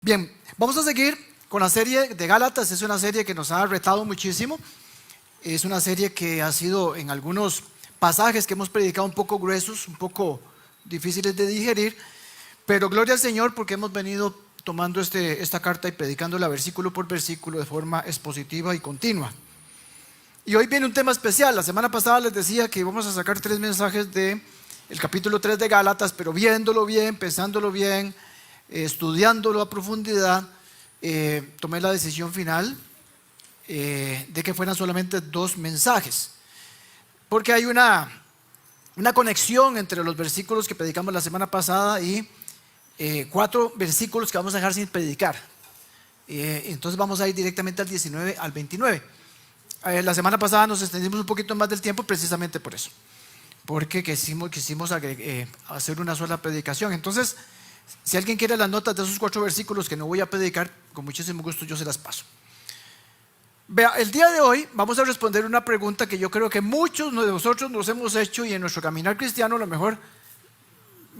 Bien, vamos a seguir con la serie de Gálatas. Es una serie que nos ha retado muchísimo. Es una serie que ha sido en algunos pasajes que hemos predicado un poco gruesos, un poco difíciles de digerir, pero gloria al Señor porque hemos venido tomando esta carta y predicándola versículo por versículo de forma expositiva y continua. Y hoy viene un tema especial. La semana pasada les decía que íbamos a sacar 3 mensajes del capítulo 3 de Gálatas, pero viéndolo bien, pensándolo bien, estudiándolo a profundidad, tomé la decisión final de que fueran solamente 2 mensajes, porque hay una conexión entre los versículos que predicamos la semana pasada y 4 versículos que vamos a dejar sin predicar. Entonces vamos a ir directamente al 19 al 29. La semana pasada nos extendimos un poquito más del tiempo precisamente por eso, porque quisimos hacer una sola predicación. Entonces, si alguien quiere las notas de esos 4 versículos que no voy a predicar, con muchísimo gusto yo se las paso. Vea, el día de hoy vamos a responder una pregunta que yo creo que muchos de nosotros nos hemos hecho, y en nuestro caminar cristiano a lo mejor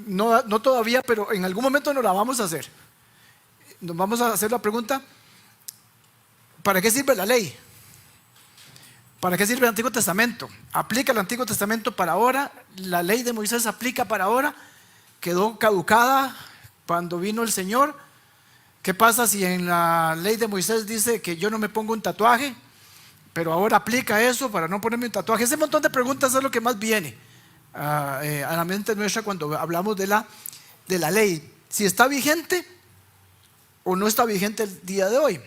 no todavía, pero en algún momento nos la vamos a hacer. Nos vamos a hacer la pregunta: ¿para qué sirve la ley? ¿Para qué sirve el Antiguo Testamento? ¿Aplica el Antiguo Testamento para ahora? ¿La ley de Moisés aplica para ahora? ¿Quedó caducada cuando vino el Señor? ¿Qué pasa si en la ley de Moisés dice que yo no me pongo un tatuaje, pero ahora aplica eso para no ponerme un tatuaje? Ese montón de preguntas es lo que más viene a la mente nuestra cuando hablamos de la ley. Si está vigente o no está vigente el día de hoy.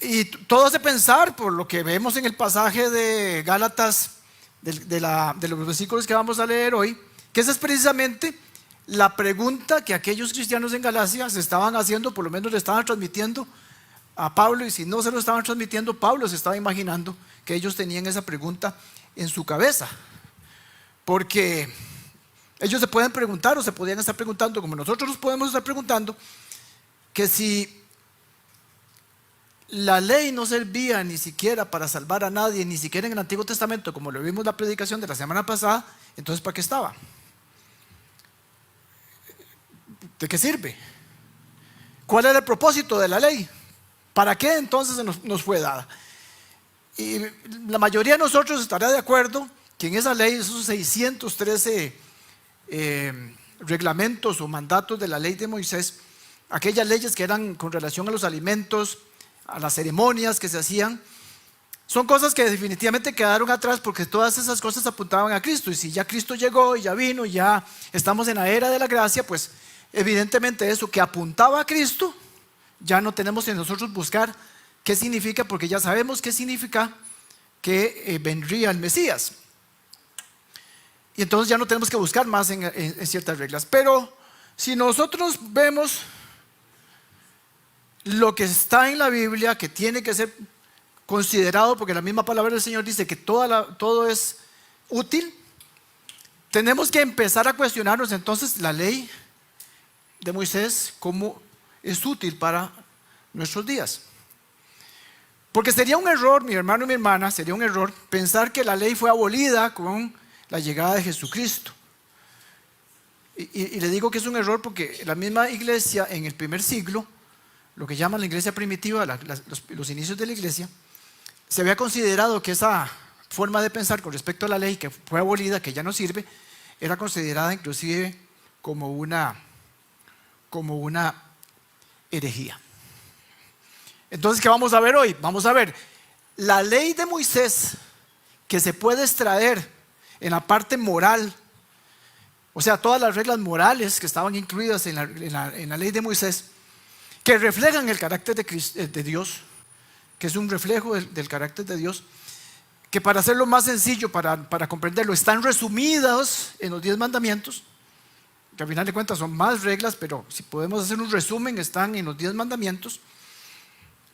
Y todo hace pensar, por lo que vemos en el pasaje de Gálatas, de los versículos que vamos a leer hoy, que esa es precisamente la pregunta que aquellos cristianos en Galacia se estaban haciendo, por lo menos le estaban transmitiendo a Pablo, y si no se lo estaban transmitiendo, Pablo se estaba imaginando que ellos tenían esa pregunta en su cabeza, porque ellos se pueden preguntar, o se podían estar preguntando, como nosotros nos podemos estar preguntando, que si la ley no servía ni siquiera para salvar a nadie, ni siquiera en el Antiguo Testamento, como lo vimos en la predicación de la semana pasada, entonces ¿para qué estaba? ¿De qué sirve? ¿Cuál era el propósito de la ley? ¿Para qué entonces nos fue dada? Y la mayoría de nosotros estará de acuerdo que en esa ley, esos 613 reglamentos o mandatos de la ley de Moisés, aquellas leyes que eran con relación a los alimentos, a las ceremonias que se hacían, son cosas que definitivamente quedaron atrás, porque todas esas cosas apuntaban a Cristo. Y si ya Cristo llegó y ya vino y ya estamos en la era de la gracia, pues evidentemente eso que apuntaba a Cristo, ya no tenemos en nosotros buscar qué significa, porque ya sabemos qué significa que vendría el Mesías. Y entonces ya no tenemos que buscar más en ciertas reglas. Pero si nosotros vemos lo que está en la Biblia, que tiene que ser considerado, porque la misma palabra del Señor dice que todo es útil, tenemos que empezar a cuestionarnos entonces la ley de Moisés, cómo es útil para nuestros días. Porque sería un error, mi hermano y mi hermana, sería un error pensar que la ley fue abolida con la llegada de Jesucristo. Y le digo que es un error porque la misma iglesia en el primer siglo, lo que llaman la iglesia primitiva, los inicios de la iglesia, se había considerado que esa forma de pensar con respecto a la ley que fue abolida, que ya no sirve, era considerada inclusive como una herejía. Entonces, ¿qué vamos a ver hoy? Vamos a ver la ley de Moisés, que se puede extraer en la parte moral, o sea, todas las reglas morales que estaban incluidas en la ley de Moisés, que reflejan el carácter de Dios, que es un reflejo del carácter de Dios, que para hacerlo más sencillo, para comprenderlo, están resumidos en los 10 mandamientos, que al final de cuentas son más reglas, pero si podemos hacer un resumen, están en los 10 mandamientos.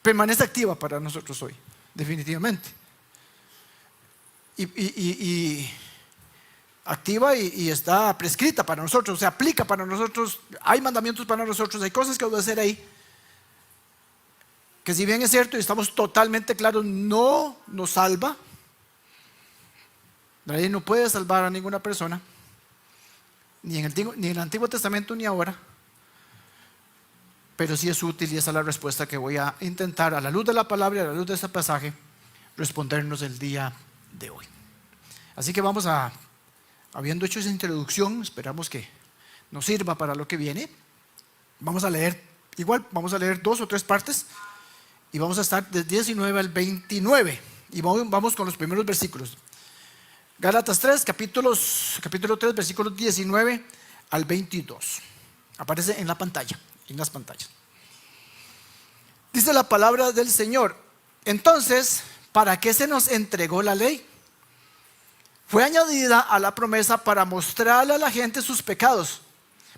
Permanece activa para nosotros hoy, definitivamente. Y activa y está prescrita para nosotros, se aplica para nosotros. Hay mandamientos para nosotros, hay cosas que obedecer ahí, que si bien es cierto y estamos totalmente claros, no nos salva. La ley no puede salvar a ninguna persona, ni en el Antiguo Testamento ni ahora. pero sí es útil y esa es la respuesta que voy a intentar a la luz de la palabra y a la luz de este pasaje respondernos el día de hoy. Así que vamos a, habiendo hecho esa introducción, esperamos que nos sirva para lo que viene. Vamos a leer, igual vamos a leer 2 o 3 partes y vamos a estar del 19 al 29 y vamos con los primeros versículos. Gálatas 3, capítulo 3, versículos 19 al 22. Aparece en la pantalla, en las pantallas. Dice la palabra del Señor: entonces, ¿para qué se nos entregó la ley? Fue añadida a la promesa para mostrarle a la gente sus pecados,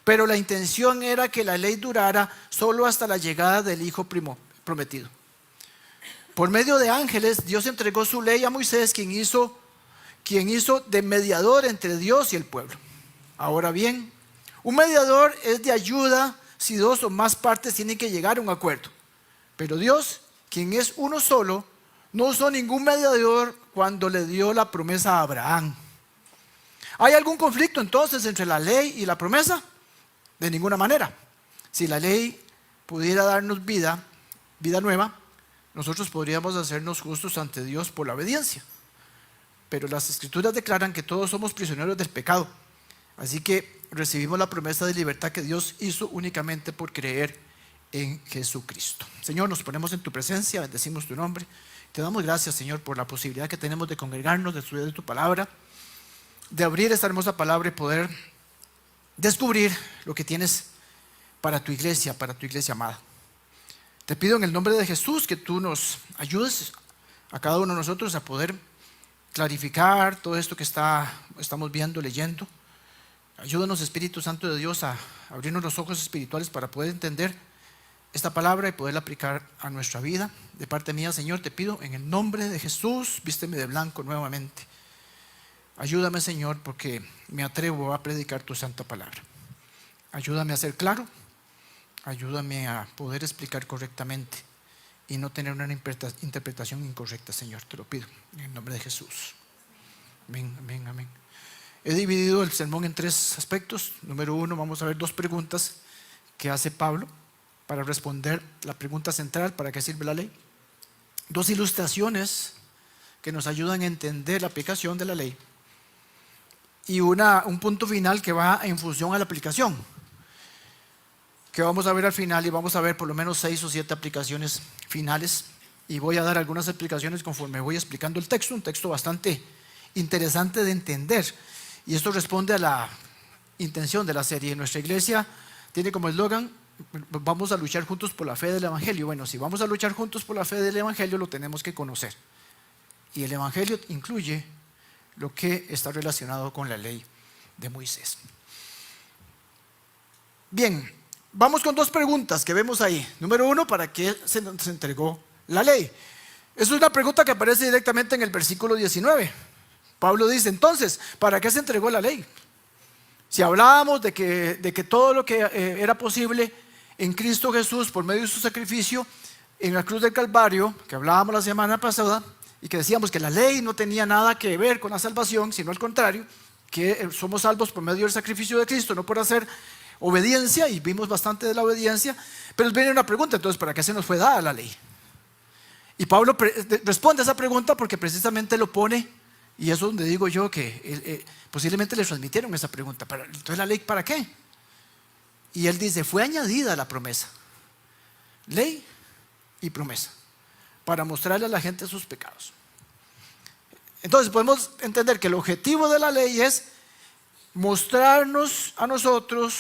pero la intención era que la ley durara solo hasta la llegada del Hijo prometido. Por medio de ángeles, Dios entregó su ley a Moisés, quien hizo de mediador entre Dios y el pueblo. Ahora bien, un mediador es de ayuda si 2 o más partes tienen que llegar a un acuerdo. Pero Dios, quien es uno solo, no usó ningún mediador cuando le dio la promesa a Abraham. ¿Hay algún conflicto entonces entre la ley y la promesa? De ninguna manera. Si la ley pudiera darnos vida nueva, nosotros podríamos hacernos justos ante Dios por la obediencia. Pero las Escrituras declaran que todos somos prisioneros del pecado. Así que recibimos la promesa de libertad que Dios hizo únicamente por creer en Jesucristo. Señor, nos ponemos en tu presencia, bendecimos tu nombre. Te damos gracias, Señor, por la posibilidad que tenemos de congregarnos, de estudiar tu palabra, de abrir esta hermosa palabra y poder descubrir lo que tienes para tu iglesia amada. Te pido en el nombre de Jesús que tú nos ayudes a cada uno de nosotros a poder clarificar todo esto que estamos viendo, leyendo. Ayúdanos, Espíritu Santo de Dios, a abrirnos los ojos espirituales para poder entender esta palabra y poderla aplicar a nuestra vida. De parte mía, Señor, te pido en el nombre de Jesús, vísteme de blanco nuevamente. Ayúdame, Señor, porque me atrevo a predicar tu santa palabra. Ayúdame a ser claro, ayúdame a poder explicar correctamente y no tener una interpretación incorrecta, Señor, te lo pido en el nombre de Jesús. Amén, amén, amén. He dividido el sermón en 3 aspectos. Número 1, vamos a ver 2 preguntas que hace Pablo para responder la pregunta central: ¿para qué sirve la ley? 2 ilustraciones que nos ayudan a entender la aplicación de la ley. Y un punto final que va en función a la aplicación, que vamos a ver al final, y vamos a ver por lo menos 6 o 7 aplicaciones finales. Y voy a dar algunas explicaciones conforme voy explicando el texto, un texto bastante interesante de entender. Y esto responde a la intención de la serie. Nuestra iglesia tiene como eslogan: vamos a luchar juntos por la fe del Evangelio. Bueno, si vamos a luchar juntos por la fe del Evangelio, lo tenemos que conocer. Y el Evangelio incluye lo que está relacionado con la ley de Moisés. Bien, vamos con 2 preguntas que vemos ahí. Número 1, ¿para qué se nos entregó la ley? Es una pregunta que aparece directamente en el versículo 19. Pablo dice: entonces, ¿para qué se entregó la ley? Si hablábamos de que todo lo que era posible en Cristo Jesús por medio de su sacrificio en la cruz del Calvario, que hablábamos la semana pasada, y que decíamos que la ley no tenía nada que ver con la salvación, sino al contrario, que somos salvos por medio del sacrificio de Cristo, no por hacer obediencia, y vimos bastante de la obediencia. Pero viene una pregunta: entonces, ¿para qué se nos fue dada la ley? Y Pablo responde a esa pregunta porque precisamente lo pone, y eso es donde digo yo que posiblemente le transmitieron esa pregunta: entonces, ¿la ley para qué? Y él dice: fue añadida a la promesa, ley y promesa, para mostrarle a la gente sus pecados. Entonces podemos entender que el objetivo de la ley es mostrarnos a nosotros,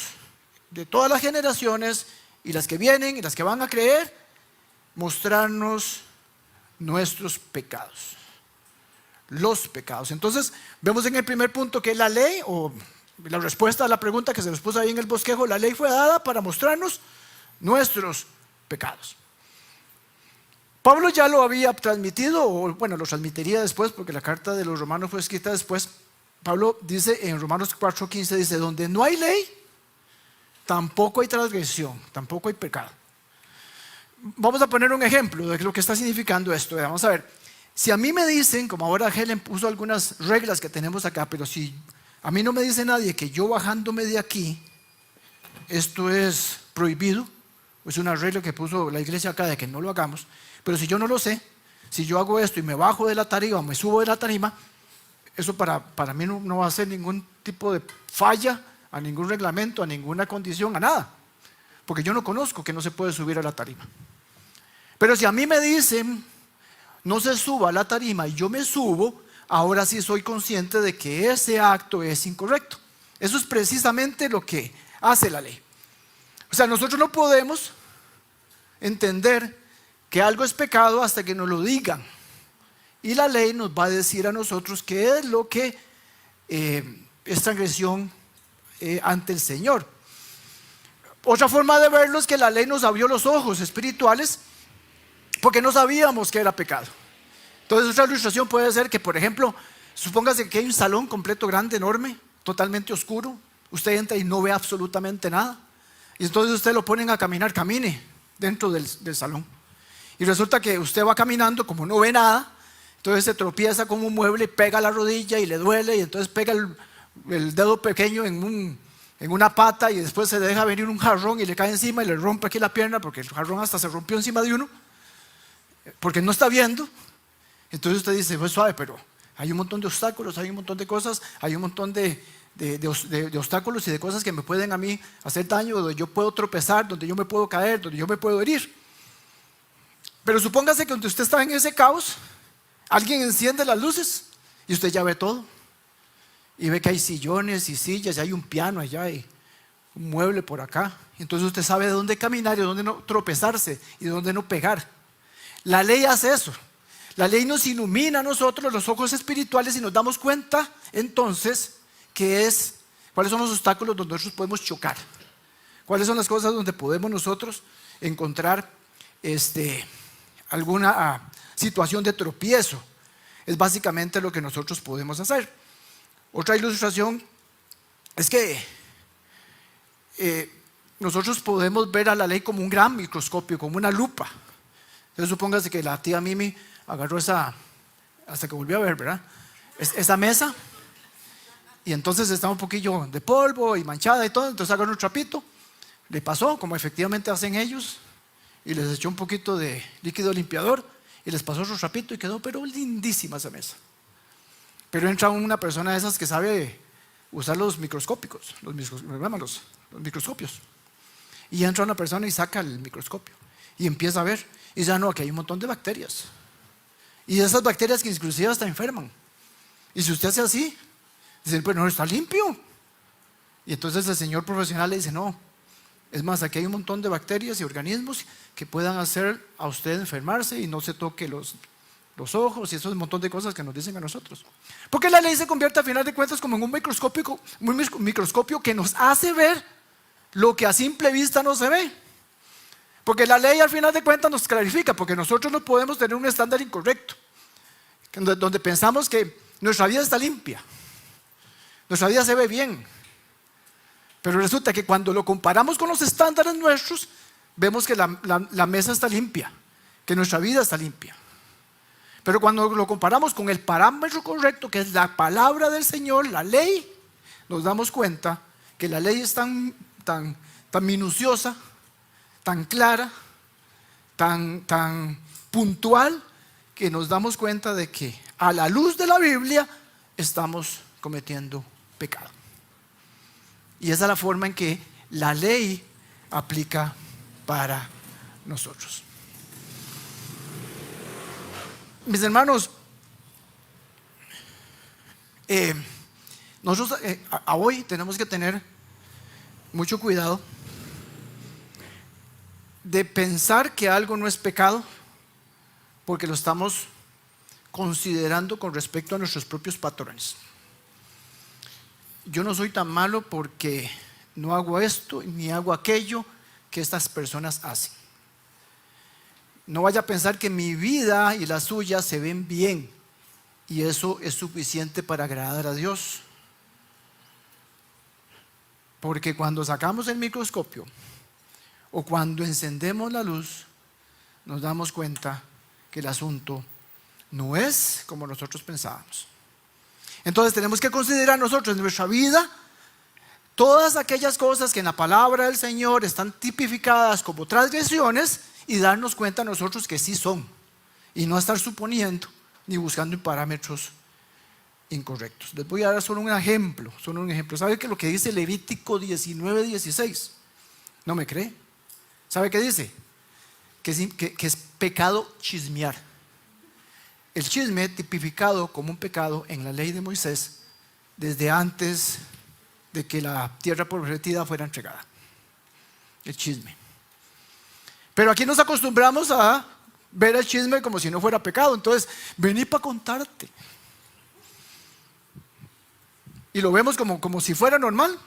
de todas las generaciones y las que vienen y las que van a creer, mostrarnos nuestros pecados, los pecados. Entonces vemos en el primer punto que la ley, o la respuesta a la pregunta que se nos puso ahí en el bosquejo: la ley fue dada para mostrarnos nuestros pecados. Pablo ya lo había transmitido, o bueno, lo transmitiría después, porque la carta de los Romanos fue escrita después. Pablo dice en Romanos 4:15, dice: donde no hay ley, tampoco hay transgresión, tampoco hay pecado. Vamos a poner un ejemplo de lo que está significando esto. Vamos a ver, si a mí me dicen, como ahora Helen puso algunas reglas que tenemos acá, pero si a mí no me dice nadie que yo bajándome de aquí, esto es prohibido, Es una regla que puso la iglesia acá de que no lo hagamos. Pero si yo no lo sé, si yo hago esto y me bajo de la tarima, me subo de la tarima, eso para mí no va a ser ningún tipo de falla a ningún reglamento, a ninguna condición, a nada. Porque yo no conozco que no se puede subir a la tarima. Pero si a mí me dicen, no se suba a la tarima y yo me subo, ahora sí soy consciente de que ese acto es incorrecto. Eso es precisamente lo que hace la ley. O sea, nosotros no podemos entender que algo es pecado hasta que nos lo digan. Y la ley nos va a decir a nosotros qué es lo que es transgresión ante el Señor. Otra forma de verlo es que la ley nos abrió los ojos espirituales porque no sabíamos que era pecado. Entonces otra ilustración puede ser que, por ejemplo, supóngase que hay un salón completo, grande, enorme, totalmente oscuro. Usted entra y no ve absolutamente nada. Y entonces usted lo ponen a caminar, camine dentro del salón. Y resulta que usted va caminando, como no ve nada, entonces se tropieza con un mueble, pega la rodilla y le duele, y entonces pega el dedo pequeño en una pata, y después se deja venir un jarrón y le cae encima y le rompe aquí la pierna, porque el jarrón hasta se rompió encima de uno, porque no está viendo. Entonces usted dice, pues suave, pero hay un montón de obstáculos, hay un montón de cosas, hay un montón de obstáculos y de cosas que me pueden a mí hacer daño, donde yo puedo tropezar, donde yo me puedo caer, donde yo me puedo herir. Pero supóngase que donde usted está en ese caos, alguien enciende las luces y usted ya ve todo. Y ve que hay sillones y sillas, y hay un piano allá y un mueble por acá. Entonces usted sabe de dónde caminar y de dónde no tropezarse y de dónde no pegar. La ley hace eso. La ley nos ilumina a nosotros los ojos espirituales y nos damos cuenta entonces cuáles son los obstáculos donde nosotros podemos chocar. Cuáles son las cosas donde podemos nosotros encontrar alguna situación de tropiezo. Es básicamente lo que nosotros podemos hacer. Otra ilustración es que nosotros podemos ver a la ley como un gran microscopio, como una lupa. Entonces supóngase que la tía Mimi agarró hasta que volvió a ver, ¿verdad? Esa mesa, y entonces está un poquillo de polvo y manchada y todo, entonces agarró un trapito, le pasó, como efectivamente hacen ellos, y les echó un poquito de líquido limpiador, y les pasó otro trapito y quedó pero lindísima esa mesa. Pero entra una persona de esas que sabe usar los microscópicos, los microscopios. Y entra una persona y saca el microscopio y empieza a ver, y dice, no, aquí hay un montón de bacterias. Y esas bacterias que inclusive hasta enferman. Y si usted hace así, dice, pues no, está limpio. Y entonces el señor profesional le dice, no, es más, aquí hay un montón de bacterias y organismos que puedan hacer a usted enfermarse y no se toque los ojos, y eso es un montón de cosas que nos dicen a nosotros. Porque la ley se convierte a final de cuentas como en un microscopio que nos hace ver lo que a simple vista no se ve. Porque la ley al final de cuentas nos clarifica, porque nosotros no podemos tener un estándar incorrecto, donde pensamos que nuestra vida está limpia, nuestra vida se ve bien, pero resulta que cuando lo comparamos con los estándares nuestros, vemos que la mesa está limpia, que nuestra vida está limpia. Pero cuando lo comparamos con el parámetro correcto, que es la palabra del Señor, la ley, nos damos cuenta que la ley es tan minuciosa, tan clara, tan puntual, que nos damos cuenta de que a la luz de la Biblia estamos cometiendo pecado. Y esa es la forma en que la ley aplica para nosotros. Mis hermanos, nosotros hoy tenemos que tener mucho cuidado de pensar que algo no es pecado porque lo estamos considerando con respecto a nuestros propios patrones. Yo no soy tan malo porque no hago esto ni hago aquello que estas personas hacen. No vaya a pensar que mi vida y la suya se ven bien y eso es suficiente para agradar a Dios. Porque cuando sacamos el microscopio o cuando encendemos la luz, nos damos cuenta que el asunto no es como nosotros pensábamos. Entonces tenemos que considerar nosotros en nuestra vida todas aquellas cosas que en la palabra del Señor están tipificadas como transgresiones y darnos cuenta nosotros que sí son, y no estar suponiendo ni buscando parámetros incorrectos. Les voy a dar solo un ejemplo. ¿Sabe que lo que dice Levítico 19:16? ¿No me cree? ¿Sabe qué dice? Que es pecado chismear. El chisme tipificado como un pecado en la ley de Moisés desde antes de que la tierra prometida fuera entregada. El chisme. Pero aquí nos acostumbramos a ver el chisme como si no fuera pecado. Entonces, vení para contarte. Y lo vemos como si fuera normal.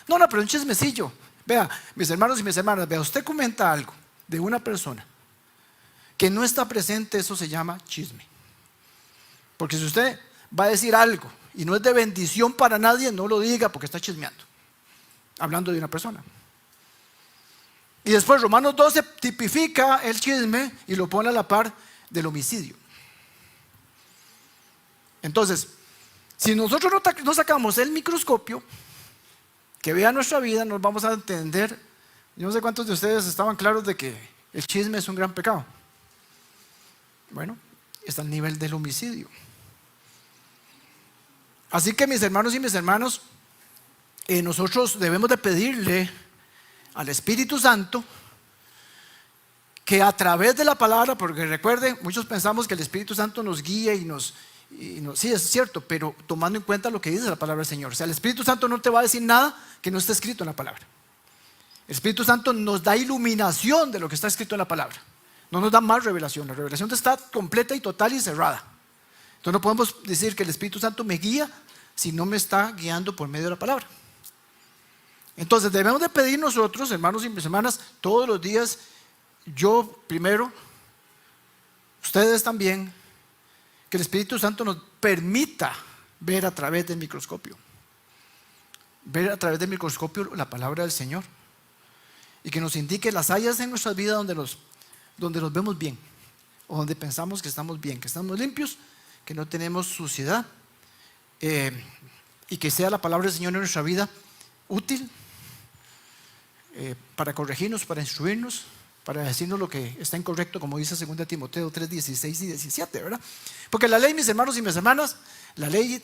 No, pero un chismecillo. Vea, mis hermanos y mis hermanas, vea, usted comenta algo de una persona que no está presente, eso se llama chisme. Porque si usted va a decir algo y no es de bendición para nadie, no lo diga porque está chismeando, hablando de una persona. Y después Romanos 12 tipifica el chisme y lo pone a la par del homicidio. Entonces, si nosotros no sacamos el microscopio que vea nuestra vida, nos vamos a entender. Yo no sé cuántos de ustedes estaban claros de que el chisme es un gran pecado. Bueno, está al nivel del homicidio. Así que mis hermanos y mis hermanas, nosotros debemos de pedirle al Espíritu Santo que a través de la palabra, porque recuerden, muchos pensamos que el Espíritu Santo nos guía y nos sí, es cierto, pero tomando en cuenta lo que dice la palabra del Señor. O sea, el Espíritu Santo no te va a decir nada que no esté escrito en la palabra. El Espíritu Santo nos da iluminación de lo que está escrito en la palabra. No nos da más revelación. La revelación está completa y total y cerrada. Entonces no podemos decir que el Espíritu Santo me guía si no me está guiando por medio de la palabra. Entonces debemos de pedir nosotros, hermanos y mis hermanas, todos los días, yo primero, ustedes también, que el Espíritu Santo nos permita ver a través del microscopio. Ver a través del microscopio la palabra del Señor. Y que nos indique las áreas en nuestras vidas donde nos vemos bien. O donde pensamos que estamos bien, que estamos limpios, que no tenemos suciedad. Y que sea la palabra del Señor en nuestra vida útil para corregirnos, para instruirnos, para decirnos lo que está incorrecto, como dice 2 Timoteo 3, 16 y 17, ¿verdad? Porque la ley, mis hermanos y mis hermanas, la ley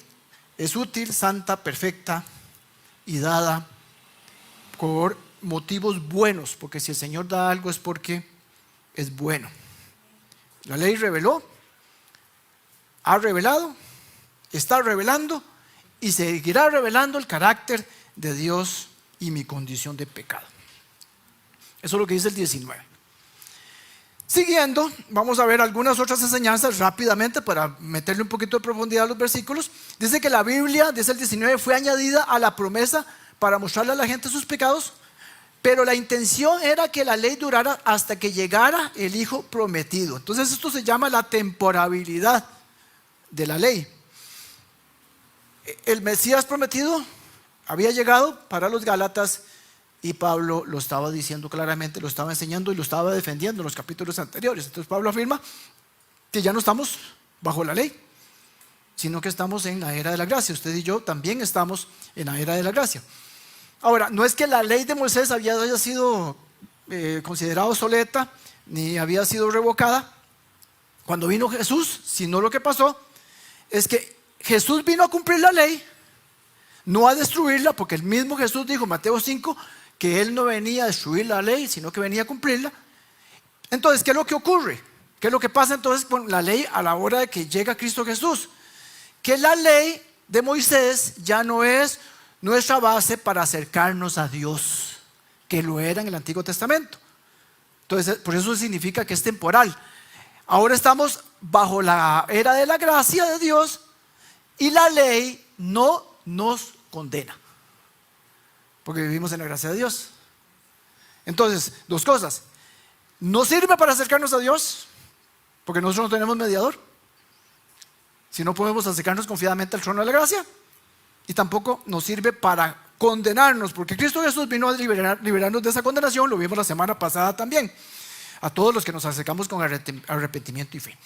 es útil, santa, perfecta y dada por motivos buenos, porque si el Señor da algo es porque es bueno. La ley reveló, ha revelado, está revelando y seguirá revelando el carácter de Dios y mi condición de pecado. Eso es lo que dice el 19. Siguiendo, vamos a ver algunas otras enseñanzas rápidamente para meterle un poquito de profundidad a los versículos. Dice que la Biblia, dice el 19, fue añadida a la promesa para mostrarle a la gente sus pecados, pero la intención era que la ley durara hasta que llegara el Hijo prometido. Entonces esto se llama la temporabilidad de la ley. El Mesías prometido había llegado para los Gálatas y Pablo lo estaba diciendo claramente, lo estaba enseñando y lo estaba defendiendo en los capítulos anteriores. Entonces Pablo afirma que ya no estamos bajo la ley, sino que estamos en la era de la gracia. Usted y yo también estamos en la era de la gracia. Ahora, no es que la ley de Moisés haya sido considerada obsoleta, ni había sido revocada cuando vino Jesús, sino lo que pasó es que Jesús vino a cumplir la ley, no a destruirla, porque el mismo Jesús dijo en Mateo 5 que Él no venía a destruir la ley, sino que venía a cumplirla. Entonces, ¿qué es lo que ocurre? ¿Qué es lo que pasa entonces con la ley a la hora de que llega Cristo Jesús? Que la ley de Moisés ya no es nuestra base para acercarnos a Dios, que lo era en el Antiguo Testamento. Entonces, por eso significa que es temporal. Ahora estamos bajo la era de la gracia de Dios y la ley no nos condena, porque vivimos en la gracia de Dios. Entonces, dos cosas: no sirve para acercarnos a Dios, porque nosotros no tenemos mediador, si no podemos acercarnos confiadamente al trono de la gracia, y tampoco nos sirve para condenarnos, porque Cristo Jesús vino a liberarnos de esa condenación. Lo vimos la semana pasada también, a todos los que nos acercamos con arrepentimiento y fe.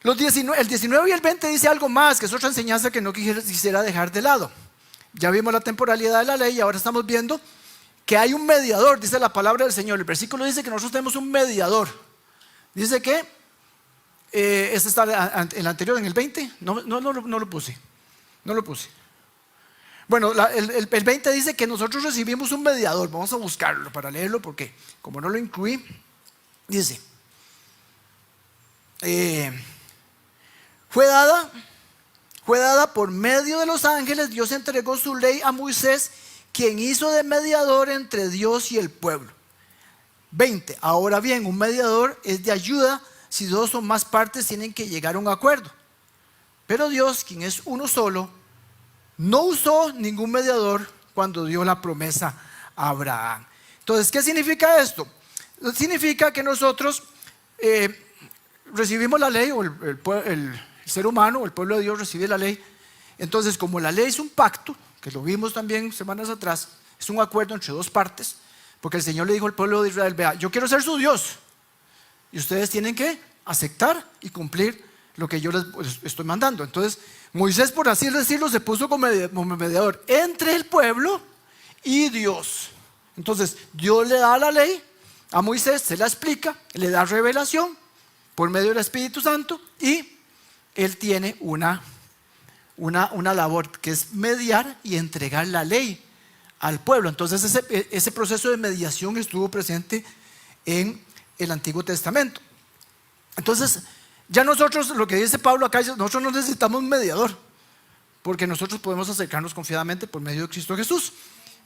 El 19 y el 20 dice algo más, que es otra enseñanza que no quisiera dejar de lado. Ya vimos la temporalidad de la ley y ahora estamos viendo que hay un mediador, dice la palabra del Señor. El versículo dice que nosotros tenemos un mediador. Dice que, este está en el anterior, en el 20, no lo puse. Bueno, el 20 dice que nosotros recibimos un mediador. Vamos a buscarlo para leerlo porque como no lo incluí, dice, fue dada por medio de los ángeles. Dios entregó su ley a Moisés, quien hizo de mediador entre Dios y el pueblo. 20. Ahora bien, un mediador es de ayuda si dos o más partes tienen que llegar a un acuerdo. Pero Dios, quien es uno solo, no usó ningún mediador cuando dio la promesa a Abraham. Entonces, ¿qué significa esto? Significa que nosotros recibimos la ley, o el ser humano, o el pueblo de Dios recibe la ley. Entonces, como la ley es un pacto, que lo vimos también semanas atrás, es un acuerdo entre dos partes, porque el Señor le dijo al pueblo de Israel: vea, yo quiero ser su Dios, y ustedes tienen que aceptar y cumplir lo que yo les estoy mandando. Entonces, Moisés, por así decirlo, se puso como mediador entre el pueblo y Dios. Entonces, Dios le da la ley a Moisés, se la explica, le da revelación por medio del Espíritu Santo, y él tiene una labor que es mediar y entregar la ley al pueblo. Entonces ese proceso de mediación estuvo presente en el Antiguo Testamento. Entonces ya nosotros, lo que dice Pablo acá, nosotros no necesitamos un mediador, porque nosotros podemos acercarnos confiadamente por medio de Cristo Jesús.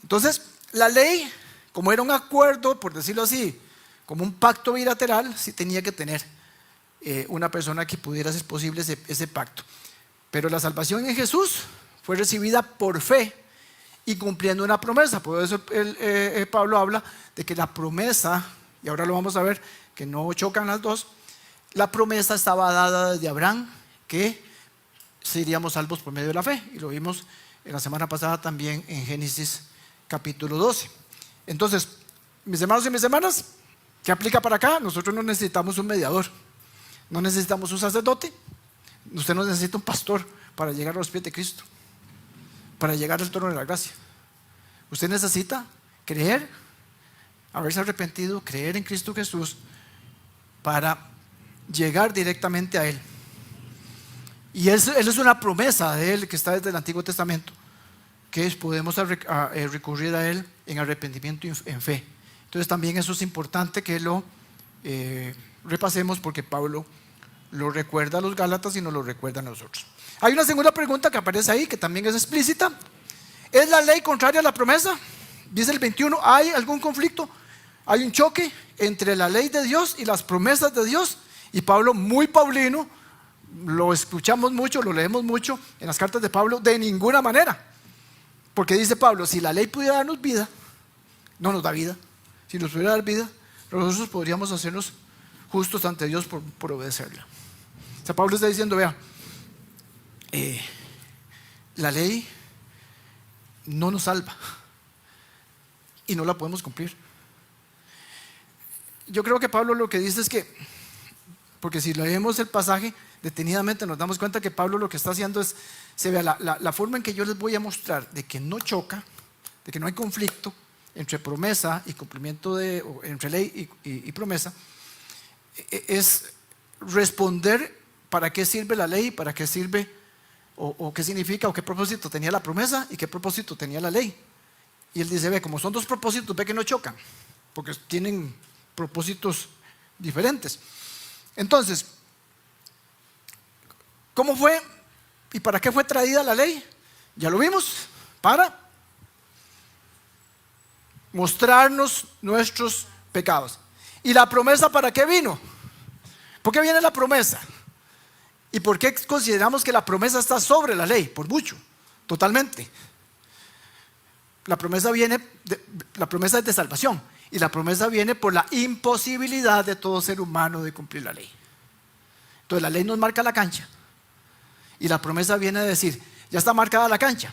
Entonces la ley, como era un acuerdo, por decirlo así, como un pacto bilateral, sí tenía que tener una persona que pudiera hacer posible ese pacto. Pero la salvación en Jesús fue recibida por fe y cumpliendo una promesa. Por eso Pablo habla de que la promesa, y ahora lo vamos a ver, que no chocan las dos, la promesa estaba dada desde Abraham, que seríamos salvos por medio de la fe. Y lo vimos en la semana pasada también en Génesis capítulo 12. Entonces, mis hermanos y mis hermanas, ¿qué aplica para acá? Nosotros no necesitamos un mediador, no necesitamos un sacerdote. Usted no necesita un pastor para llegar a los pies de Cristo, para llegar al trono de la gracia. Usted necesita creer, haberse arrepentido, creer en Cristo Jesús para llegar directamente a Él. Y Él es una promesa de Él que está desde el Antiguo Testamento, que podemos recurrir a Él en arrepentimiento y en fe. Entonces también eso es importante que lo repasemos, porque Pablo lo recuerda a los Gálatas y nos lo recuerda a nosotros. Hay una segunda pregunta que aparece ahí, que también es explícita. ¿Es la ley contraria a la promesa? Dice el 21, ¿hay algún conflicto? ¿Hay un choque entre la ley de Dios y las promesas de Dios? Y Pablo, muy paulino, lo escuchamos mucho, lo leemos mucho en las cartas de Pablo: de ninguna manera. Porque dice Pablo, si la ley pudiera darnos vida, no nos da vida. Si nos pudiera dar vida, nosotros podríamos hacernos justos ante Dios por obedecerla. O sea, Pablo está diciendo: vea, la ley no nos salva y no la podemos cumplir. Yo creo que Pablo lo que dice es que, porque si leemos el pasaje detenidamente nos damos cuenta que Pablo lo que está haciendo es, se vea la forma en que yo les voy a mostrar de que no choca, de que no hay conflicto entre promesa y cumplimiento entre ley y promesa, es responder para qué sirve la ley, para qué sirve, o qué significa, o qué propósito tenía la promesa y qué propósito tenía la ley. Y él dice: ve, como son dos propósitos, ve que no chocan, porque tienen propósitos diferentes. Entonces, ¿cómo fue y para qué fue traída la ley? Ya lo vimos: para mostrarnos nuestros pecados. ¿Y la promesa para qué vino? ¿Por qué viene la promesa? ¿Y por qué consideramos que la promesa está sobre la ley? Por mucho, totalmente. La promesa es de salvación, y la promesa viene por la imposibilidad de todo ser humano de cumplir la ley. Entonces la ley nos marca la cancha, y la promesa viene a decir: ya está marcada la cancha,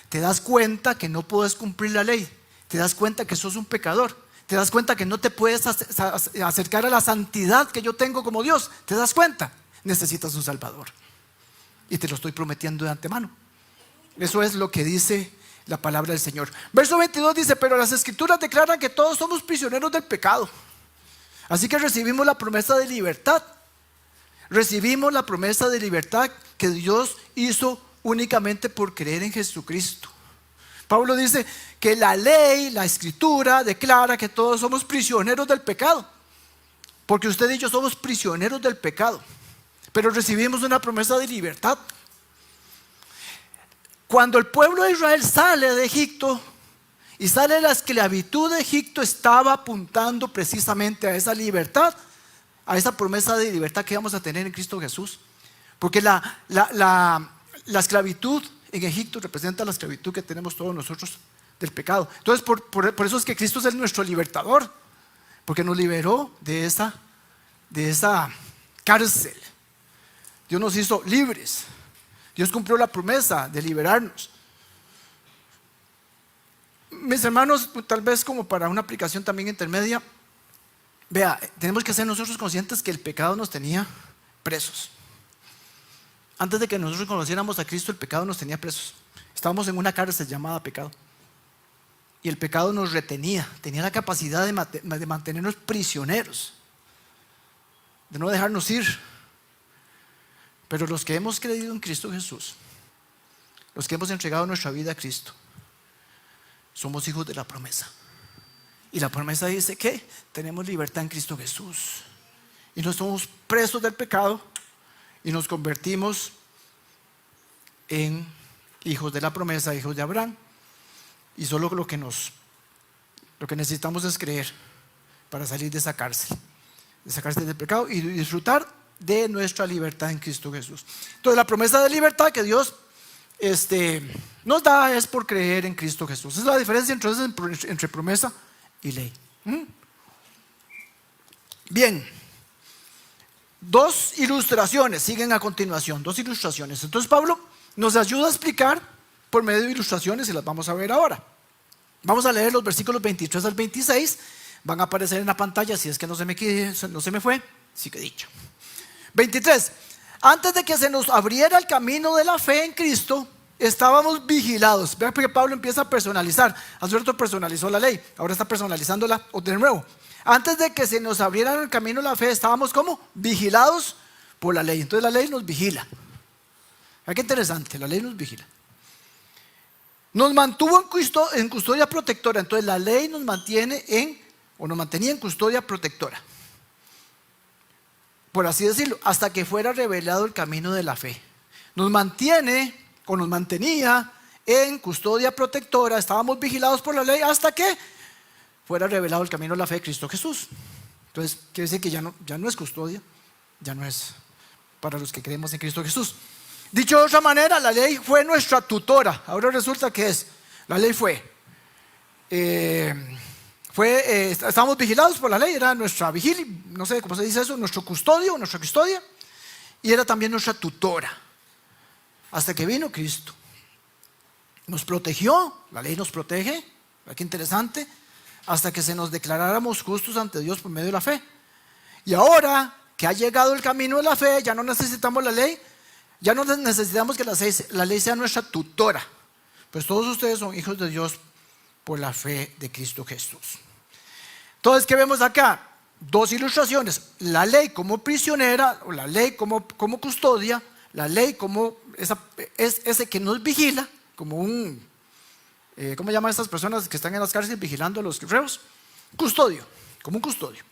te das cuenta que no puedes cumplir la ley, te das cuenta que sos un pecador, te das cuenta que no te puedes acercar a la santidad que yo tengo como Dios, te das cuenta, necesitas un Salvador, y te lo estoy prometiendo de antemano. Eso es lo que dice la palabra del Señor. Verso 22 dice: pero las Escrituras declaran que todos somos prisioneros del pecado. Así que recibimos la promesa de libertad. Recibimos la promesa de libertad que Dios hizo únicamente por creer en Jesucristo. Pablo dice que la ley, la Escritura, declara que todos somos prisioneros del pecado. Porque usted y yo somos prisioneros del pecado. Pero recibimos una promesa de libertad. Cuando el pueblo de Israel sale de Egipto y sale de la esclavitud de Egipto, estaba apuntando precisamente a esa libertad, a esa promesa de libertad que vamos a tener en Cristo Jesús. Porque la esclavitud en Egipto representa la esclavitud que tenemos todos nosotros del pecado. Entonces por eso es que Cristo es nuestro libertador, porque nos liberó de esa cárcel. Dios nos hizo libres. Dios cumplió la promesa de liberarnos. Mis hermanos, tal vez como para una aplicación también intermedia, vea, tenemos que ser nosotros conscientes que el pecado nos tenía presos. Antes de que nosotros conociéramos a Cristo, el pecado nos tenía presos. Estábamos en una cárcel llamada pecado. Y el pecado nos retenía, tenía la capacidad de mantenernos prisioneros, de no dejarnos ir. Pero los que hemos creído en Cristo Jesús, los que hemos entregado nuestra vida a Cristo, somos hijos de la promesa. Y la promesa dice que tenemos libertad en Cristo Jesús. Y no somos presos del pecado y nos convertimos en hijos de la promesa, hijos de Abraham. Y solo lo que necesitamos es creer para salir de esa cárcel del pecado y disfrutar de nuestra libertad en Cristo Jesús. Entonces la promesa de libertad que Dios nos da es por creer en Cristo Jesús. Esa es la diferencia entonces entre promesa y ley. Bien, dos ilustraciones siguen a continuación, dos ilustraciones. Entonces Pablo nos ayuda a explicar por medio de ilustraciones y las vamos a ver ahora. Vamos a leer los versículos 23 al 26. Van a aparecer en la pantalla si es que no se me fue. Sí que he dicho. 23. Antes de que se nos abriera el camino de la fe en Cristo, estábamos vigilados. Vean que Pablo empieza a personalizar. Hace rato personalizó la ley, ahora está personalizándola de nuevo. Antes de que se nos abriera el camino de la fe, estábamos ¿cómo? Vigilados por la ley. Entonces la ley nos vigila. Qué interesante, la ley nos vigila. Nos mantuvo en custodia protectora. Entonces la ley nos mantenía en custodia protectora, por así decirlo, hasta que fuera revelado el camino de la fe. Nos mantenía en custodia protectora. Estábamos vigilados por la ley hasta que fuera revelado el camino de la fe de Cristo Jesús. Entonces quiere decir que ya no es custodia, ya no es para los que creemos en Cristo Jesús. Dicho de otra manera, la ley fue nuestra tutora. Ahora resulta que la ley estábamos vigilados por la ley, era nuestra vigilia, no sé cómo se dice eso, nuestra custodia, y era también nuestra tutora, hasta que vino Cristo. Nos protegió, la ley nos protege, qué interesante, hasta que se nos declaráramos justos ante Dios por medio de la fe. Y ahora que ha llegado el camino de la fe, ya no necesitamos la ley, ya no necesitamos que la ley sea nuestra tutora, pues todos ustedes son hijos de Dios por la fe de Cristo Jesús. Entonces, ¿qué vemos acá? Dos ilustraciones: la ley como prisionera, o la ley como custodia, la ley como ese que nos vigila, como ¿cómo llaman estas personas que están en las cárceles vigilando a los reos? Custodio, como un custodio.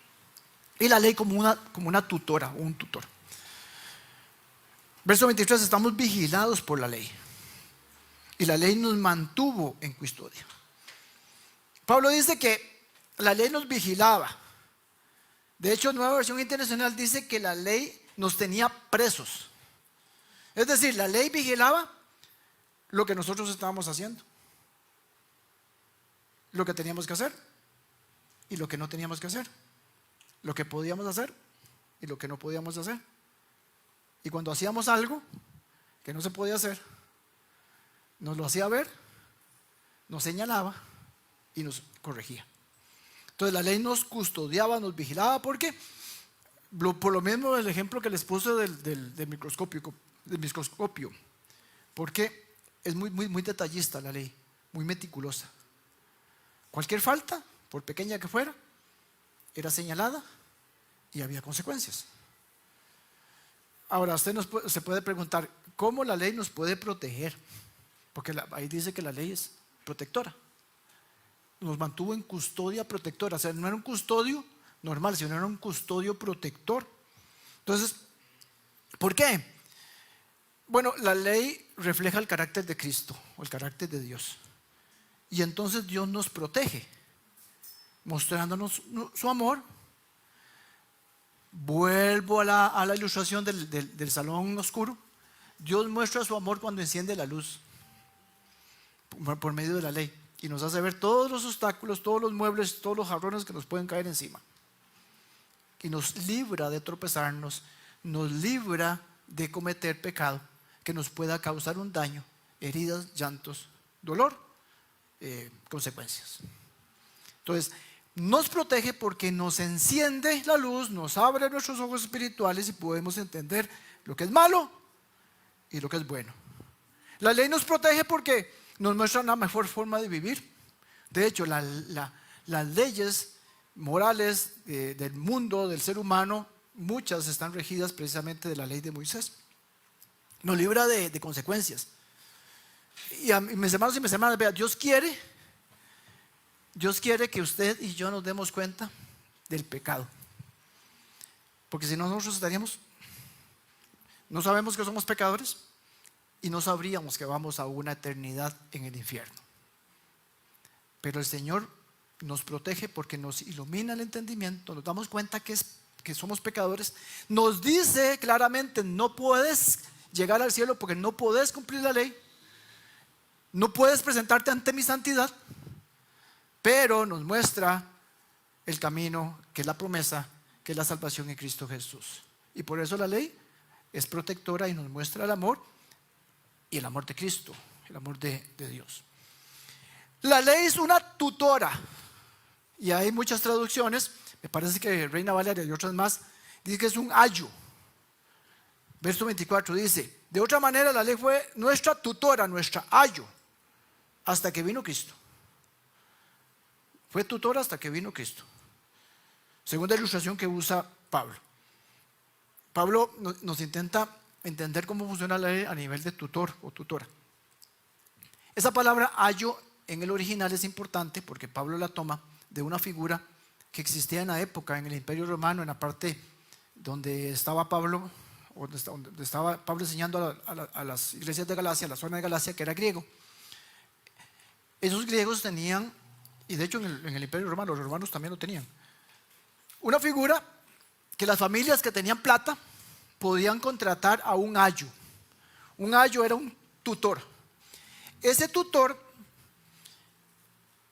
Y la ley como una tutora o un tutor. Verso 23, estamos vigilados por la ley. Y la ley nos mantuvo en custodia. Pablo dice que la ley nos vigilaba. De hecho, Nueva Versión Internacional dice que la ley nos tenía presos. Es decir, la ley vigilaba lo que nosotros estábamos haciendo, lo que teníamos que hacer y lo que no teníamos que hacer, lo que podíamos hacer y lo que no podíamos hacer. Y cuando hacíamos algo que no se podía hacer, nos lo hacía ver, nos señalaba y nos corregía. Entonces la ley nos custodiaba, nos vigilaba, porque por lo mismo el ejemplo que les puse del microscopio, porque es muy detallista la ley, muy meticulosa. Cualquier falta, por pequeña que fuera, era señalada y había consecuencias. Ahora, se puede preguntar, ¿cómo la ley nos puede proteger? Porque ahí dice que la ley es protectora. Nos mantuvo en custodia protectora. O sea, no era un custodio normal, sino era un custodio protector. Entonces, ¿por qué? Bueno, la ley refleja el carácter de Cristo o el carácter de Dios. Y entonces Dios nos protege, mostrándonos su amor. Vuelvo a la ilustración del salón oscuro. Dios muestra su amor cuando enciende la luz por medio de la ley y nos hace ver todos los obstáculos, todos los muebles, todos los jarrones que nos pueden caer encima, y nos libra de tropezarnos, nos libra de cometer pecado que nos pueda causar un daño, heridas, llantos, dolor, consecuencias. Entonces nos protege porque nos enciende la luz, nos abre nuestros ojos espirituales y podemos entender lo que es malo y lo que es bueno. La ley nos protege porque nos muestra una mejor forma de vivir. De hecho, las leyes morales del mundo, del ser humano, muchas están regidas precisamente de la ley de Moisés. Nos libra de consecuencias. Y mis hermanos y mis hermanas, vean, Dios quiere que usted y yo nos demos cuenta del pecado. Porque si no, nosotros no sabemos que somos pecadores y no sabríamos que vamos a una eternidad en el infierno. Pero el Señor nos protege porque nos ilumina el entendimiento, nos damos cuenta que somos pecadores, nos dice claramente: no puedes llegar al cielo porque no puedes cumplir la ley, no puedes presentarte ante mi santidad, pero nos muestra el camino, que es la promesa, que es la salvación en Cristo Jesús. Y por eso la ley es protectora y nos muestra el amor, y el amor de Cristo, el amor de Dios. La ley es una tutora, y hay muchas traducciones. Me parece que Reina Valera y otras más dice que es un ayo. Verso 24 dice: de otra manera la ley fue nuestra tutora, nuestra ayo, hasta que vino Cristo. Fue tutora hasta que vino Cristo, según la ilustración que usa Pablo. Pablo nos intenta entender cómo funciona la ley a nivel de tutor o tutora. Esa palabra ayo en el original es importante porque Pablo la toma de una figura que existía en la época en el Imperio Romano, en la parte donde estaba Pablo, donde estaba Pablo enseñando a las iglesias de Galacia, la zona de Galacia, que era griego. Esos griegos tenían, y de hecho en el Imperio Romano, los romanos también lo tenían, una figura que las familias que tenían plata podían contratar a un ayo. Un ayo era un tutor. Ese tutor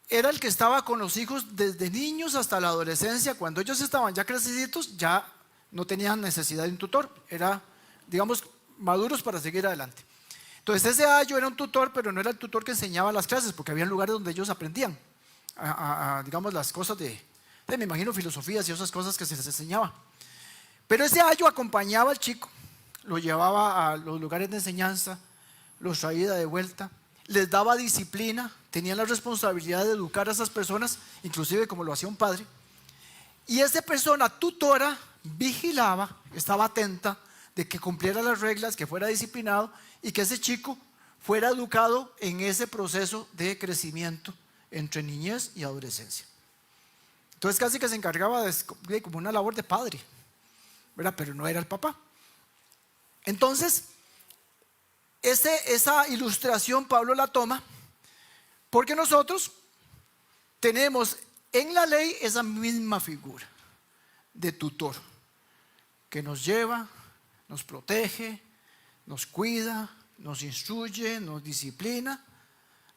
era el que estaba con los hijos desde niños hasta la adolescencia. Cuando ellos estaban ya creciditos, ya no tenían necesidad de un tutor. Era, digamos, maduros para seguir adelante. Entonces ese ayo era un tutor, pero no era el tutor que enseñaba las clases, porque había lugares donde ellos aprendían digamos, las cosas me imagino, filosofías y esas cosas que se les enseñaba. Pero ese ayo acompañaba al chico, lo llevaba a los lugares de enseñanza, los traía de vuelta, les daba disciplina, tenían la responsabilidad de educar a esas personas, inclusive como lo hacía un padre. Y esa persona tutora vigilaba, estaba atenta de que cumpliera las reglas, que fuera disciplinado y que ese chico fuera educado en ese proceso de crecimiento entre niñez y adolescencia. Entonces casi que se encargaba de como una labor de padre, ¿verdad? Pero no era el papá. Entonces esa ilustración Pablo la toma porque nosotros tenemos en la ley esa misma figura de tutor que nos lleva, nos protege, nos cuida, nos instruye, nos disciplina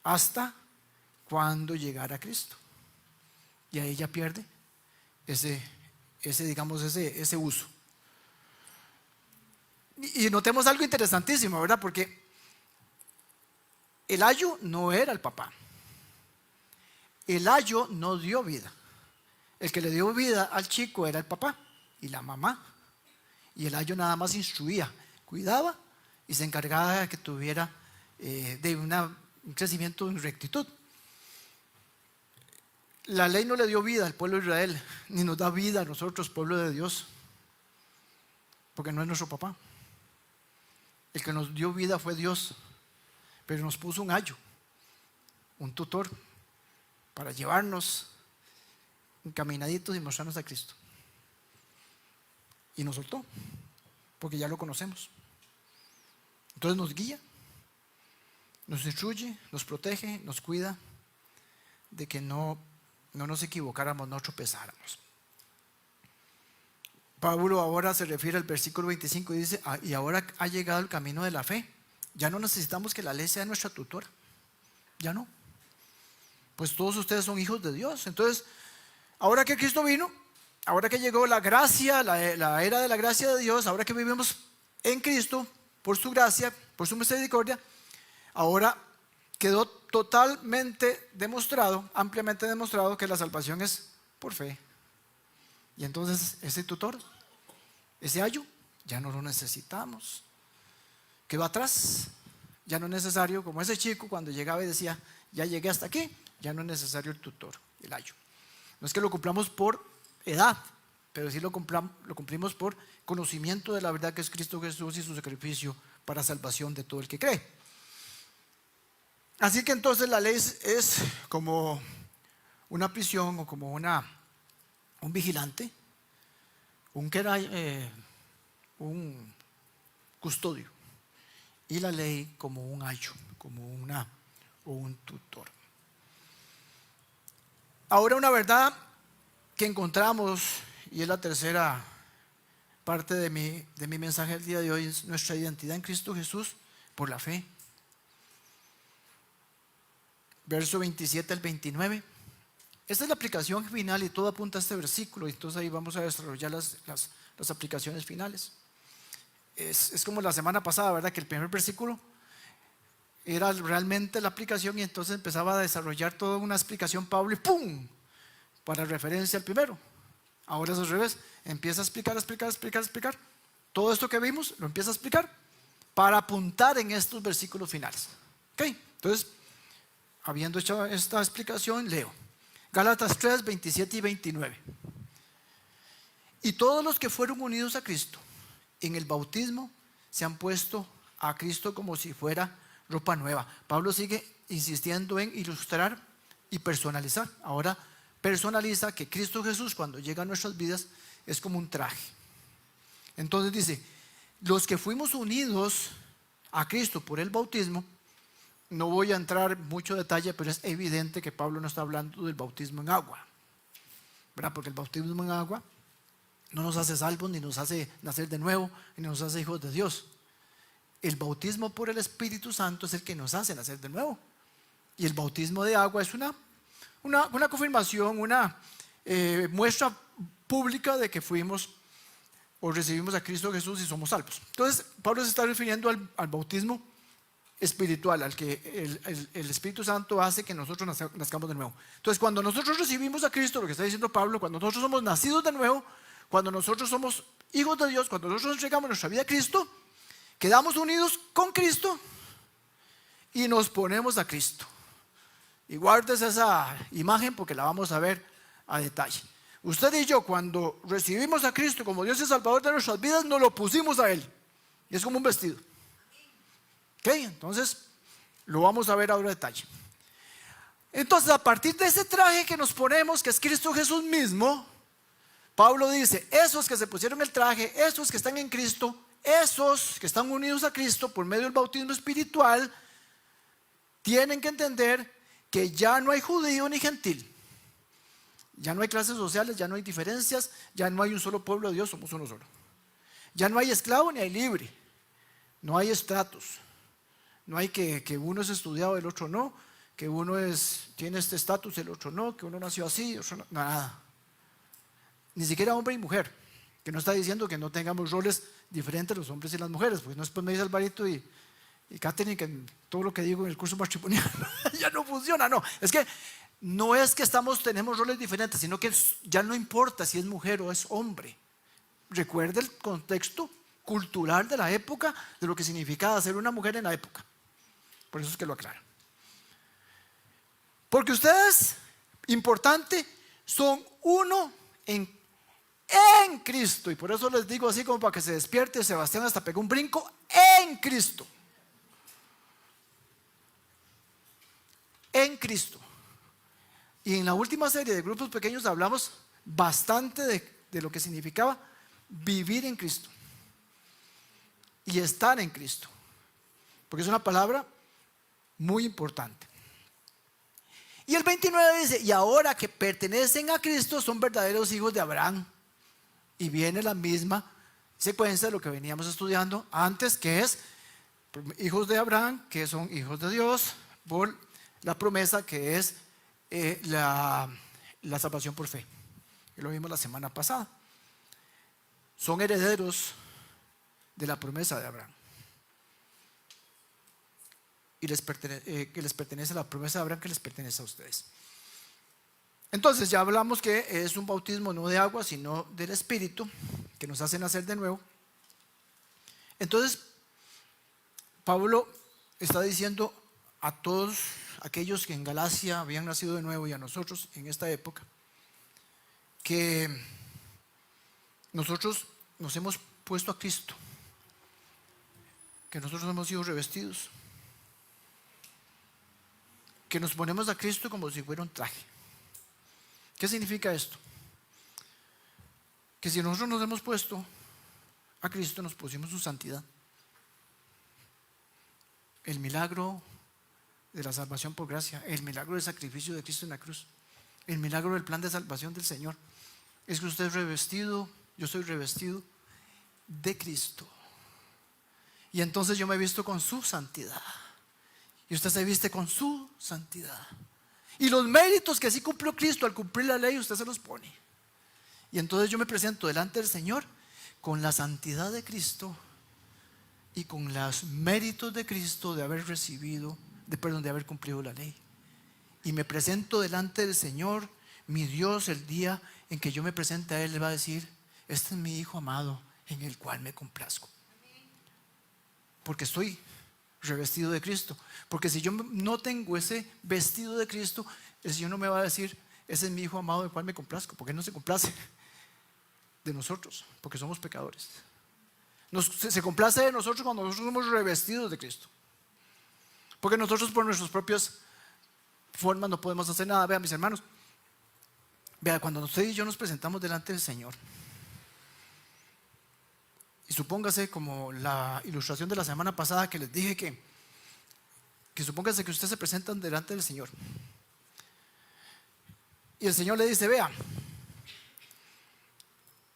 hasta cuando llegara Cristo. Y ahí ya pierde ese uso. Y notemos algo interesantísimo, ¿verdad? Porque el ayo no era el papá. El ayo no dio vida. El que le dio vida al chico era el papá y la mamá. Y el ayo nada más instruía, cuidaba y se encargaba de que tuviera de un crecimiento en rectitud. La ley no le dio vida al pueblo de Israel, ni nos da vida a nosotros, pueblo de Dios, porque no es nuestro papá. El que nos dio vida fue Dios, pero nos puso un ayo, un tutor, para llevarnos encaminaditos y mostrarnos a Cristo. Y nos soltó, porque ya lo conocemos. Entonces nos guía, nos instruye, nos protege, nos cuida de que no nos equivocáramos, no tropezáramos. Pablo ahora se refiere al versículo 25 y dice: y ahora ha llegado el camino de la fe. Ya no necesitamos que la ley sea nuestra tutora. Ya no. Pues todos ustedes son hijos de Dios. Entonces, ahora que Cristo vino, ahora que llegó la gracia, la era de la gracia de Dios, ahora que vivimos en Cristo, por su gracia, por su misericordia, ahora quedó totalmente demostrado, ampliamente demostrado, que la salvación es por fe. Y entonces ese tutor, ese ayo, ya no lo necesitamos. Quedó atrás. Ya no es necesario, como ese chico cuando llegaba y decía: ya llegué hasta aquí, ya no es necesario el tutor, el ayo. No es que lo cumplamos por edad, pero sí lo cumplimos por conocimiento de la verdad que es Cristo Jesús y su sacrificio para salvación de todo el que cree. Así que entonces la ley es como una prisión o como un vigilante, un custodio, y la ley como un ayo, como un tutor. Ahora, una verdad que encontramos, y es la tercera parte de mi mensaje el día de hoy, es nuestra identidad en Cristo Jesús por la fe. Verso 27 al 29. Esta es la aplicación final y todo apunta a este versículo. Entonces ahí vamos a desarrollar las aplicaciones finales. Es como la semana pasada, ¿verdad? Que el primer versículo era realmente la aplicación, y entonces empezaba a desarrollar toda una explicación Pablo y ¡pum! Para referencia al primero. Ahora es al revés. Empieza a explicar. Todo esto que vimos lo empieza a explicar para apuntar en estos versículos finales. ¿Ok? Entonces, habiendo hecho esta explicación, leo Gálatas 3, 27 y 29. Y todos los que fueron unidos a Cristo en el bautismo se han puesto a Cristo como si fuera ropa nueva. Pablo sigue insistiendo en ilustrar y personalizar. Ahora personaliza que Cristo Jesús, cuando llega a nuestras vidas, es como un traje. Entonces dice: los que fuimos unidos a Cristo por el bautismo. No voy a entrar en mucho detalle, pero es evidente que Pablo no está hablando del bautismo en agua, ¿verdad? Porque el bautismo en agua no nos hace salvos, ni nos hace nacer de nuevo, ni nos hace hijos de Dios. El bautismo por el Espíritu Santo es el que nos hace nacer de nuevo. Y el bautismo de agua es una confirmación, una muestra pública de que fuimos o recibimos a Cristo Jesús y somos salvos. Entonces Pablo se está refiriendo al bautismo espiritual, al que el Espíritu Santo hace que nosotros nazcamos de nuevo. Entonces, cuando nosotros recibimos a Cristo, lo que está diciendo Pablo, cuando nosotros somos nacidos de nuevo, cuando nosotros somos hijos de Dios, cuando nosotros entregamos nuestra vida a Cristo, quedamos unidos con Cristo y nos ponemos a Cristo. Y guardes esa imagen porque la vamos a ver a detalle. Usted y yo, cuando recibimos a Cristo como Dios y Salvador de nuestras vidas, nos lo pusimos a Él. Y es como un vestido. Ok, entonces lo vamos a ver ahora a detalle. Entonces, a partir de ese traje que nos ponemos, que es Cristo Jesús mismo, Pablo dice: esos que se pusieron el traje, esos que están en Cristo, esos que están unidos a Cristo por medio del bautismo espiritual, tienen que entender que ya no hay judío ni gentil, ya no hay clases sociales, ya no hay diferencias, ya no hay un solo pueblo de Dios, somos uno solo. Ya no hay esclavo ni hay libre, no hay estratos. No hay que uno es estudiado, el otro no, que uno tiene este estatus, el otro no, que uno nació así, otro no, nada. Ni siquiera hombre y mujer, que no está diciendo que no tengamos roles diferentes los hombres y las mujeres, porque no después me dice Alvarito y Katherine que todo lo que digo en el curso matrimonial ya no funciona. No, es que no es que tenemos roles diferentes, sino que ya no importa si es mujer o es hombre. Recuerde el contexto cultural de la época, de lo que significaba ser una mujer en la época. Por eso es que lo aclaro. Porque ustedes, importante, son uno en Cristo. Y por eso les digo así como para que se despierte. Sebastián hasta pegó un brinco. En Cristo. En Cristo. Y en la última serie de grupos pequeños hablamos bastante de lo que significaba vivir en Cristo y estar en Cristo, porque es una palabra muy importante. Y el 29 dice: y ahora que pertenecen a Cristo son verdaderos hijos de Abraham. Y viene la misma secuencia de lo que veníamos estudiando antes, que es hijos de Abraham, que son hijos de Dios por la promesa que es la salvación por fe. Y lo vimos la semana pasada. Son herederos de la promesa de Abraham. Y que les pertenece la promesa de Abraham, que les pertenece a ustedes. Entonces ya hablamos que es un bautismo no de agua, sino del Espíritu, que nos hace nacer de nuevo. Entonces Pablo está diciendo a todos aquellos que en Galacia habían nacido de nuevo y a nosotros en esta época, que nosotros nos hemos puesto a Cristo, que nosotros hemos sido revestidos, que nos ponemos a Cristo como si fuera un traje. ¿Qué significa esto? Que si nosotros nos hemos puesto a Cristo, nos pusimos su santidad. El milagro de la salvación por gracia, el milagro del sacrificio de Cristo en la cruz, el milagro del plan de salvación del Señor, es que usted es revestido, yo soy revestido de Cristo. Y entonces yo me he visto con su santidad. Y usted se viste con su santidad. Y los méritos que sí cumplió Cristo al cumplir la ley, usted se los pone. Y entonces yo me presento delante del Señor con la santidad de Cristo y con los méritos de Cristo de haber recibido, de haber cumplido la ley. Y me presento delante del Señor, mi Dios, el día en que yo me presente a Él, le va a decir: este es mi Hijo amado en el cual me complazco. Porque estoy revestido de Cristo. Porque si yo no tengo ese vestido de Cristo, el Señor no me va a decir: ese es mi Hijo amado en el cual me complazco. Porque Él no se complace de nosotros, porque somos pecadores. Se complace de nosotros cuando nosotros somos revestidos de Cristo. Porque nosotros por nuestras propias formas no podemos hacer nada. Vean, mis hermanos, vean, cuando usted y yo nos presentamos delante del Señor, y supóngase como la ilustración de la semana pasada que les dije, que supóngase que usted se presenta delante del Señor y el Señor le dice: vea,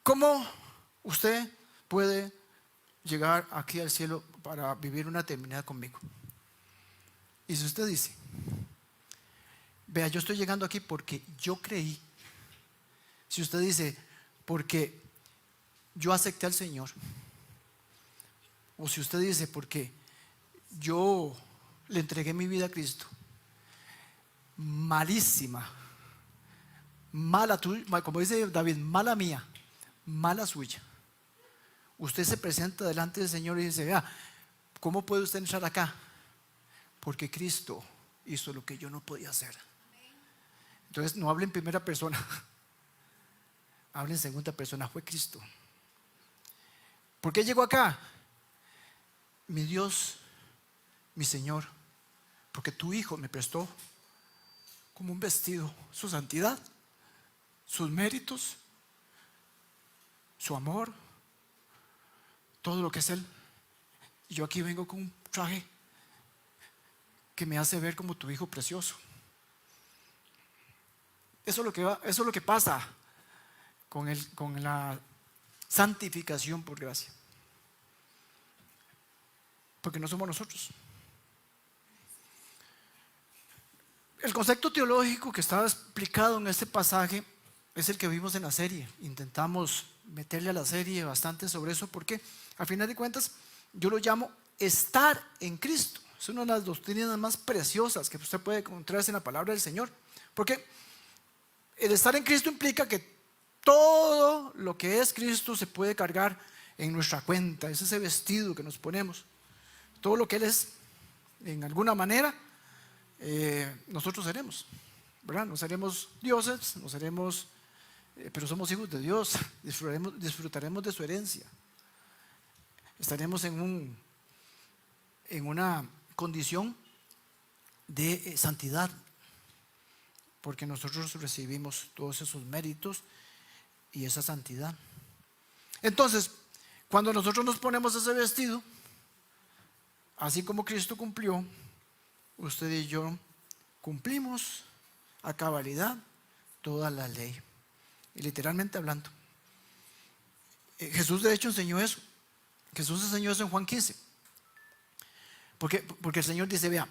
¿cómo usted puede llegar aquí al cielo para vivir una eternidad conmigo? Y si usted dice: vea, yo estoy llegando aquí porque yo creí. Si usted dice: porque yo acepté al Señor. O si usted dice: porque yo le entregué mi vida a Cristo. Malísima, mala tuya, como dice David, mala mía, mala suya. Usted se presenta delante del Señor y dice: vea, ¿cómo puede usted entrar acá? Porque Cristo hizo lo que yo no podía hacer. Entonces no hable en primera persona, hable en segunda persona. Fue Cristo. ¿Por qué llegó acá? Mi Dios, mi Señor, porque tu Hijo me prestó como un vestido su santidad, sus méritos, su amor, todo lo que es Él. Y yo aquí vengo con un traje que me hace ver como tu Hijo precioso. Eso es lo que pasa con la santificación por gracia. Porque no somos nosotros. El concepto teológico que estaba explicado en este pasaje es el que vimos en la serie. Intentamos meterle a la serie bastante sobre eso, porque al final de cuentas yo lo llamo estar en Cristo. Es una de las doctrinas más preciosas que usted puede encontrarse en la palabra del Señor, porque el estar en Cristo implica que todo lo que es Cristo se puede cargar en nuestra cuenta. Es ese vestido que nos ponemos, todo lo que Él es. en alguna manera, nosotros seremos, ¿verdad? No seremos dioses, no seremos, pero somos hijos de Dios, disfrutaremos de su herencia. Estaremos en una condición de santidad, porque nosotros recibimos todos esos méritos y esa santidad. Entonces, cuando nosotros nos ponemos ese vestido, así como Cristo cumplió, usted y yo cumplimos a cabalidad toda la ley. Y literalmente hablando, Jesús de hecho enseñó eso. Jesús enseñó eso en Juan 15. Porque el Señor dice, vea,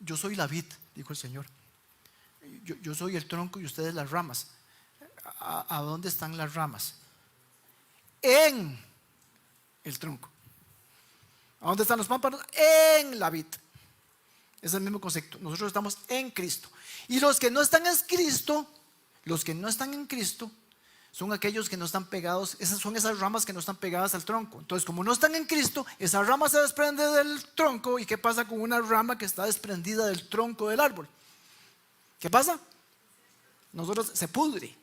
yo soy la vid, dijo el Señor. Yo soy el tronco y ustedes las ramas. ¿A dónde están las ramas? En el tronco. ¿A dónde están los pámpanos? En la vid. Es el mismo concepto. Nosotros estamos en Cristo. Y los que no están en Cristo, son aquellos que no están pegados. Son esas ramas que no están pegadas al tronco. Entonces, como no están en Cristo, esa rama se desprende del tronco. ¿Y qué pasa con una rama que está desprendida del tronco del árbol? ¿Qué pasa? Nosotros se pudre.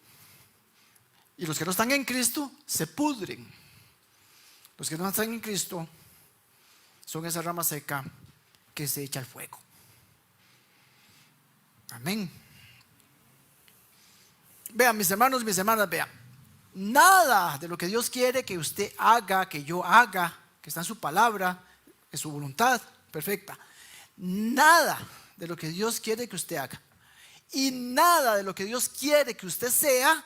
Y los que no están en Cristo se pudren. Los que no están en Cristo son esa rama seca que se echa al fuego. Amén. Vean, mis hermanos, mis hermanas, vean. Nada de lo que Dios quiere que usted haga, que yo haga, que está en su palabra, en su voluntad perfecta. Nada de lo que Dios quiere que usted haga y nada de lo que Dios quiere que usted sea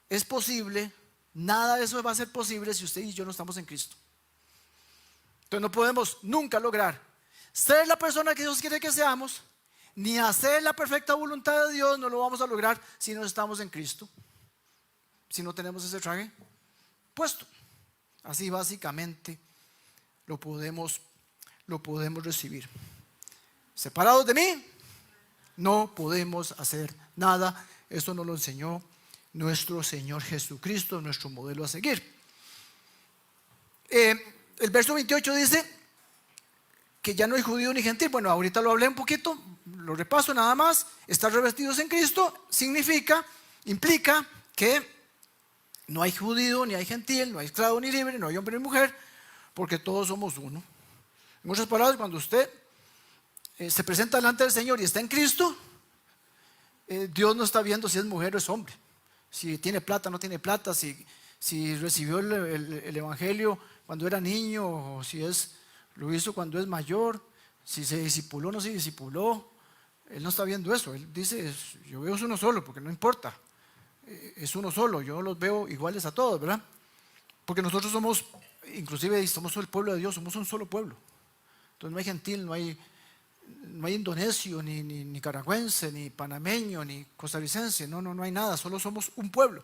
es posible. Nada de eso va a ser posible si usted y yo no estamos en Cristo. Entonces no podemos nunca lograr ser la persona que Dios quiere que seamos, ni hacer la perfecta voluntad de Dios. No lo vamos a lograr si no estamos en Cristo, si no tenemos ese traje puesto. Así básicamente lo podemos recibir. Separados de mí, no podemos hacer nada. Eso nos lo enseñó nuestro Señor Jesucristo, nuestro modelo a seguir. El verso 28 dice que ya no hay judío ni gentil. Bueno, ahorita lo hablé un poquito, lo repaso nada más. Estar revestidos en Cristo implica que no hay judío ni hay gentil, no hay esclavo ni libre, no hay hombre ni mujer, porque todos somos uno. En muchas palabras, cuando usted se presenta delante del Señor y está en Cristo, Dios no está viendo si es mujer o es hombre, si tiene plata o no tiene plata, si recibió el evangelio cuando era niño, o si lo hizo cuando es mayor, si se discipuló o no se discipuló. Él no está viendo eso. Él dice, yo veo uno solo, porque no importa, es uno solo, yo los veo iguales a todos, ¿verdad? Porque nosotros somos, inclusive somos el pueblo de Dios, somos un solo pueblo. Entonces no hay gentil, no hay indonesio, ni nicaragüense, ni panameño, ni costarricense, no hay nada, solo somos un pueblo.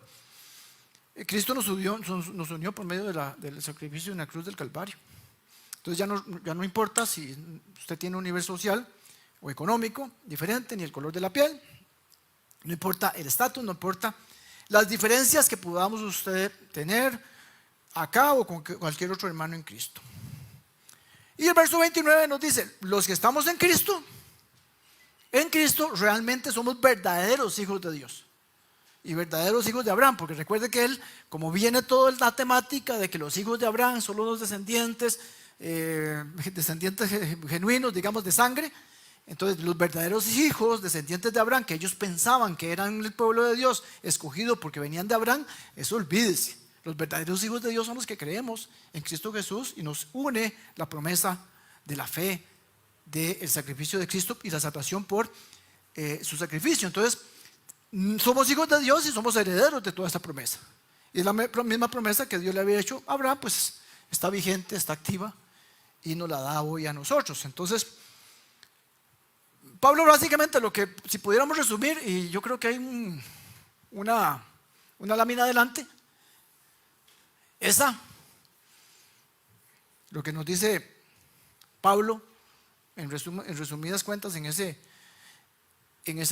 Cristo nos unió por medio del sacrificio en la cruz del Calvario. Entonces ya no importa si usted tiene un nivel social o económico diferente, ni el color de la piel, no importa el estatus, no importa las diferencias que podamos usted tener acá o con cualquier otro hermano en Cristo. Y el verso 29 nos dice, los que estamos en Cristo realmente somos verdaderos hijos de Dios y verdaderos hijos de Abraham, porque recuerde que él, como viene toda la temática de que los hijos de Abraham son los descendientes genuinos, digamos, de sangre. Entonces los verdaderos hijos, descendientes de Abraham, que ellos pensaban que eran el pueblo de Dios escogido porque venían de Abraham, eso olvídese. Los verdaderos hijos de Dios son los que creemos en Cristo Jesús y nos une la promesa de la fe, del sacrificio de Cristo y la salvación por su sacrificio. Entonces somos hijos de Dios y somos herederos de toda esta promesa. Y la misma promesa que Dios le había hecho a Abraham, pues está vigente, está activa y nos la da hoy a nosotros. Entonces Pablo básicamente si pudiéramos resumir, y yo creo que hay una lámina adelante, lo que nos dice Pablo en resumidas cuentas en ese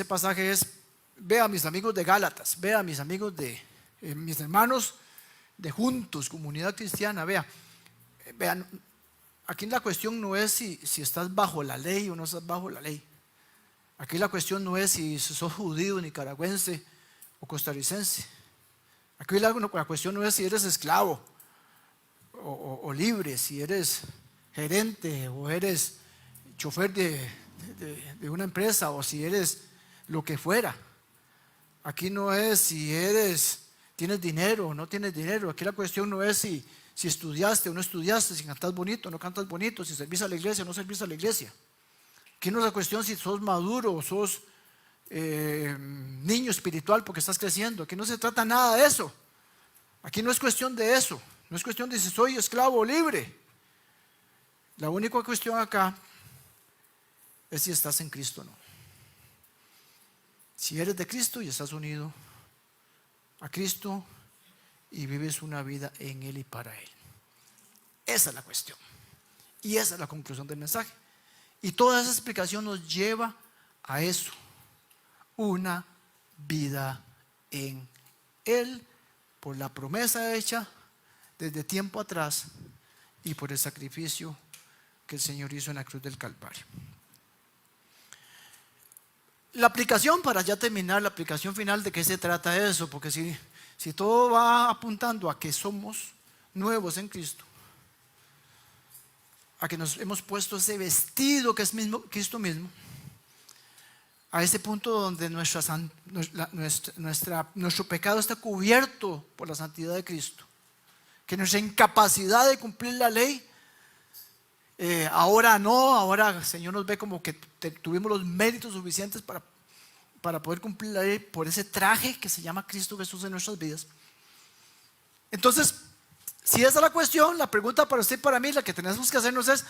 pasaje es: vea, mis amigos de Gálatas, vea, mis amigos mis hermanos de Juntos, comunidad cristiana, vean, aquí la cuestión no es si estás bajo la ley o no estás bajo la ley. Aquí la cuestión no es si sos judío, nicaragüense o costarricense. Aquí la cuestión no es si eres esclavo o libre, si eres gerente o eres chofer de una empresa o si eres lo que fuera. Aquí no es si tienes dinero o no tienes dinero. Aquí la cuestión no es si estudiaste o no estudiaste, si cantas bonito o no cantas bonito, si servís a la iglesia o no servís a la iglesia. Aquí no es la cuestión si sos maduro o sos niño espiritual porque estás creciendo. Aquí no se trata nada de eso. Aquí no es cuestión de eso. No es cuestión de si soy esclavo o libre. La única cuestión acá es si estás en Cristo o no. Si eres de Cristo y estás unido a Cristo y vives una vida en Él y para Él. Esa es la cuestión. Y esa es la conclusión del mensaje. Y toda esa explicación nos lleva a eso. Una vida en Él por la promesa hecha desde tiempo atrás y por el sacrificio que el Señor hizo en la cruz del Calvario. La aplicación, para ya terminar, la aplicación final, ¿de qué se trata eso? Porque si todo va apuntando a que somos nuevos en Cristo, a que nos hemos puesto ese vestido que es Cristo mismo, a ese punto donde nuestro pecado está cubierto por la santidad de Cristo, que nuestra incapacidad de cumplir la ley, ahora no, ahora el Señor nos ve como que tuvimos los méritos suficientes para poder cumplir la ley por ese traje que se llama Cristo Jesús en nuestras vidas. Entonces, si esa es la cuestión, la pregunta para usted y para mí, la que tenemos que hacernos es: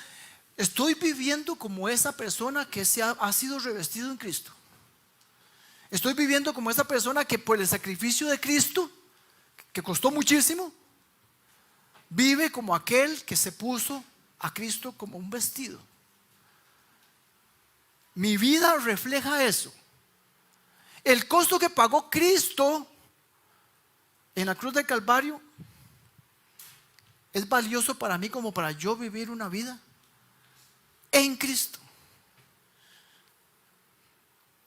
¿estoy viviendo como esa persona que ha sido revestido en Cristo? ¿Estoy viviendo como esa persona que por el sacrificio de Cristo, que costó muchísimo, vive como aquel que se puso a Cristo como un vestido? Mi vida refleja eso. El costo que pagó Cristo en la cruz del Calvario es valioso para mí como para yo vivir una vida en Cristo.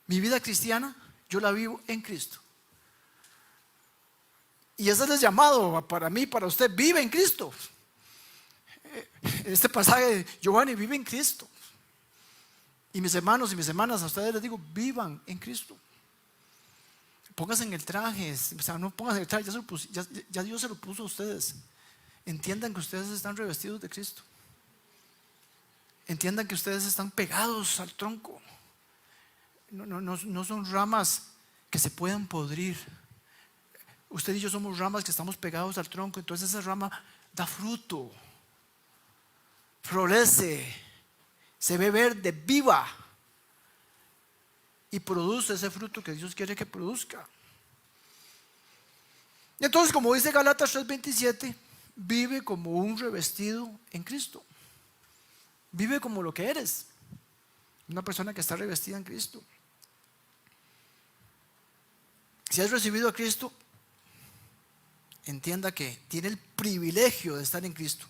Mi vida cristiana, yo la vivo en Cristo. Y ese es el llamado para mí, para usted: vive en Cristo. Este pasaje, Giovanni, vive en Cristo. Y mis hermanos y mis hermanas, a ustedes les digo: vivan en Cristo. Pónganse en el traje, o sea, no pónganse en el traje, ya Dios se lo puso a ustedes. Entiendan que ustedes están revestidos de Cristo. Entiendan que ustedes están pegados al tronco. No son ramas que se puedan podrir. Usted y yo somos ramas que estamos pegados al tronco. Entonces esa rama da fruto, florece, se ve verde, viva, y produce ese fruto que Dios quiere que produzca. Entonces, como dice Gálatas 3:27, vive como un revestido en Cristo. Vive como lo que eres, una persona que está revestida en Cristo. Si has recibido a Cristo, entienda que tiene el privilegio de estar en Cristo.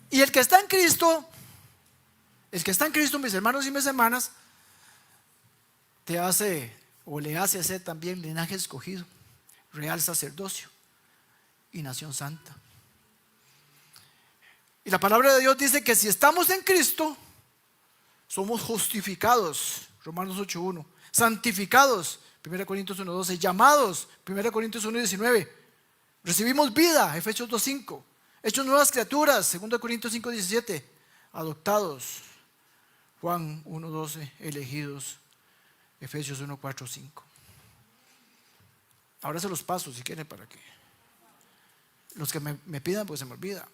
Y el que está en Cristo, mis hermanos y mis hermanas, te hace o le hace ser también linaje escogido, real sacerdocio y nación santa. Y la palabra de Dios dice que si estamos en Cristo, somos justificados, Romanos 8:1, santificados, 1 Corintios 1:12, llamados, 1 Corintios 1:19, recibimos vida, Efesios 2:5, hechos nuevas criaturas, 2 Corintios 5:17, adoptados, Juan 1:12, elegidos, Efesios 1:4-5. Ahora se los paso si quieren, para que los que me pidan, pues se me olvida.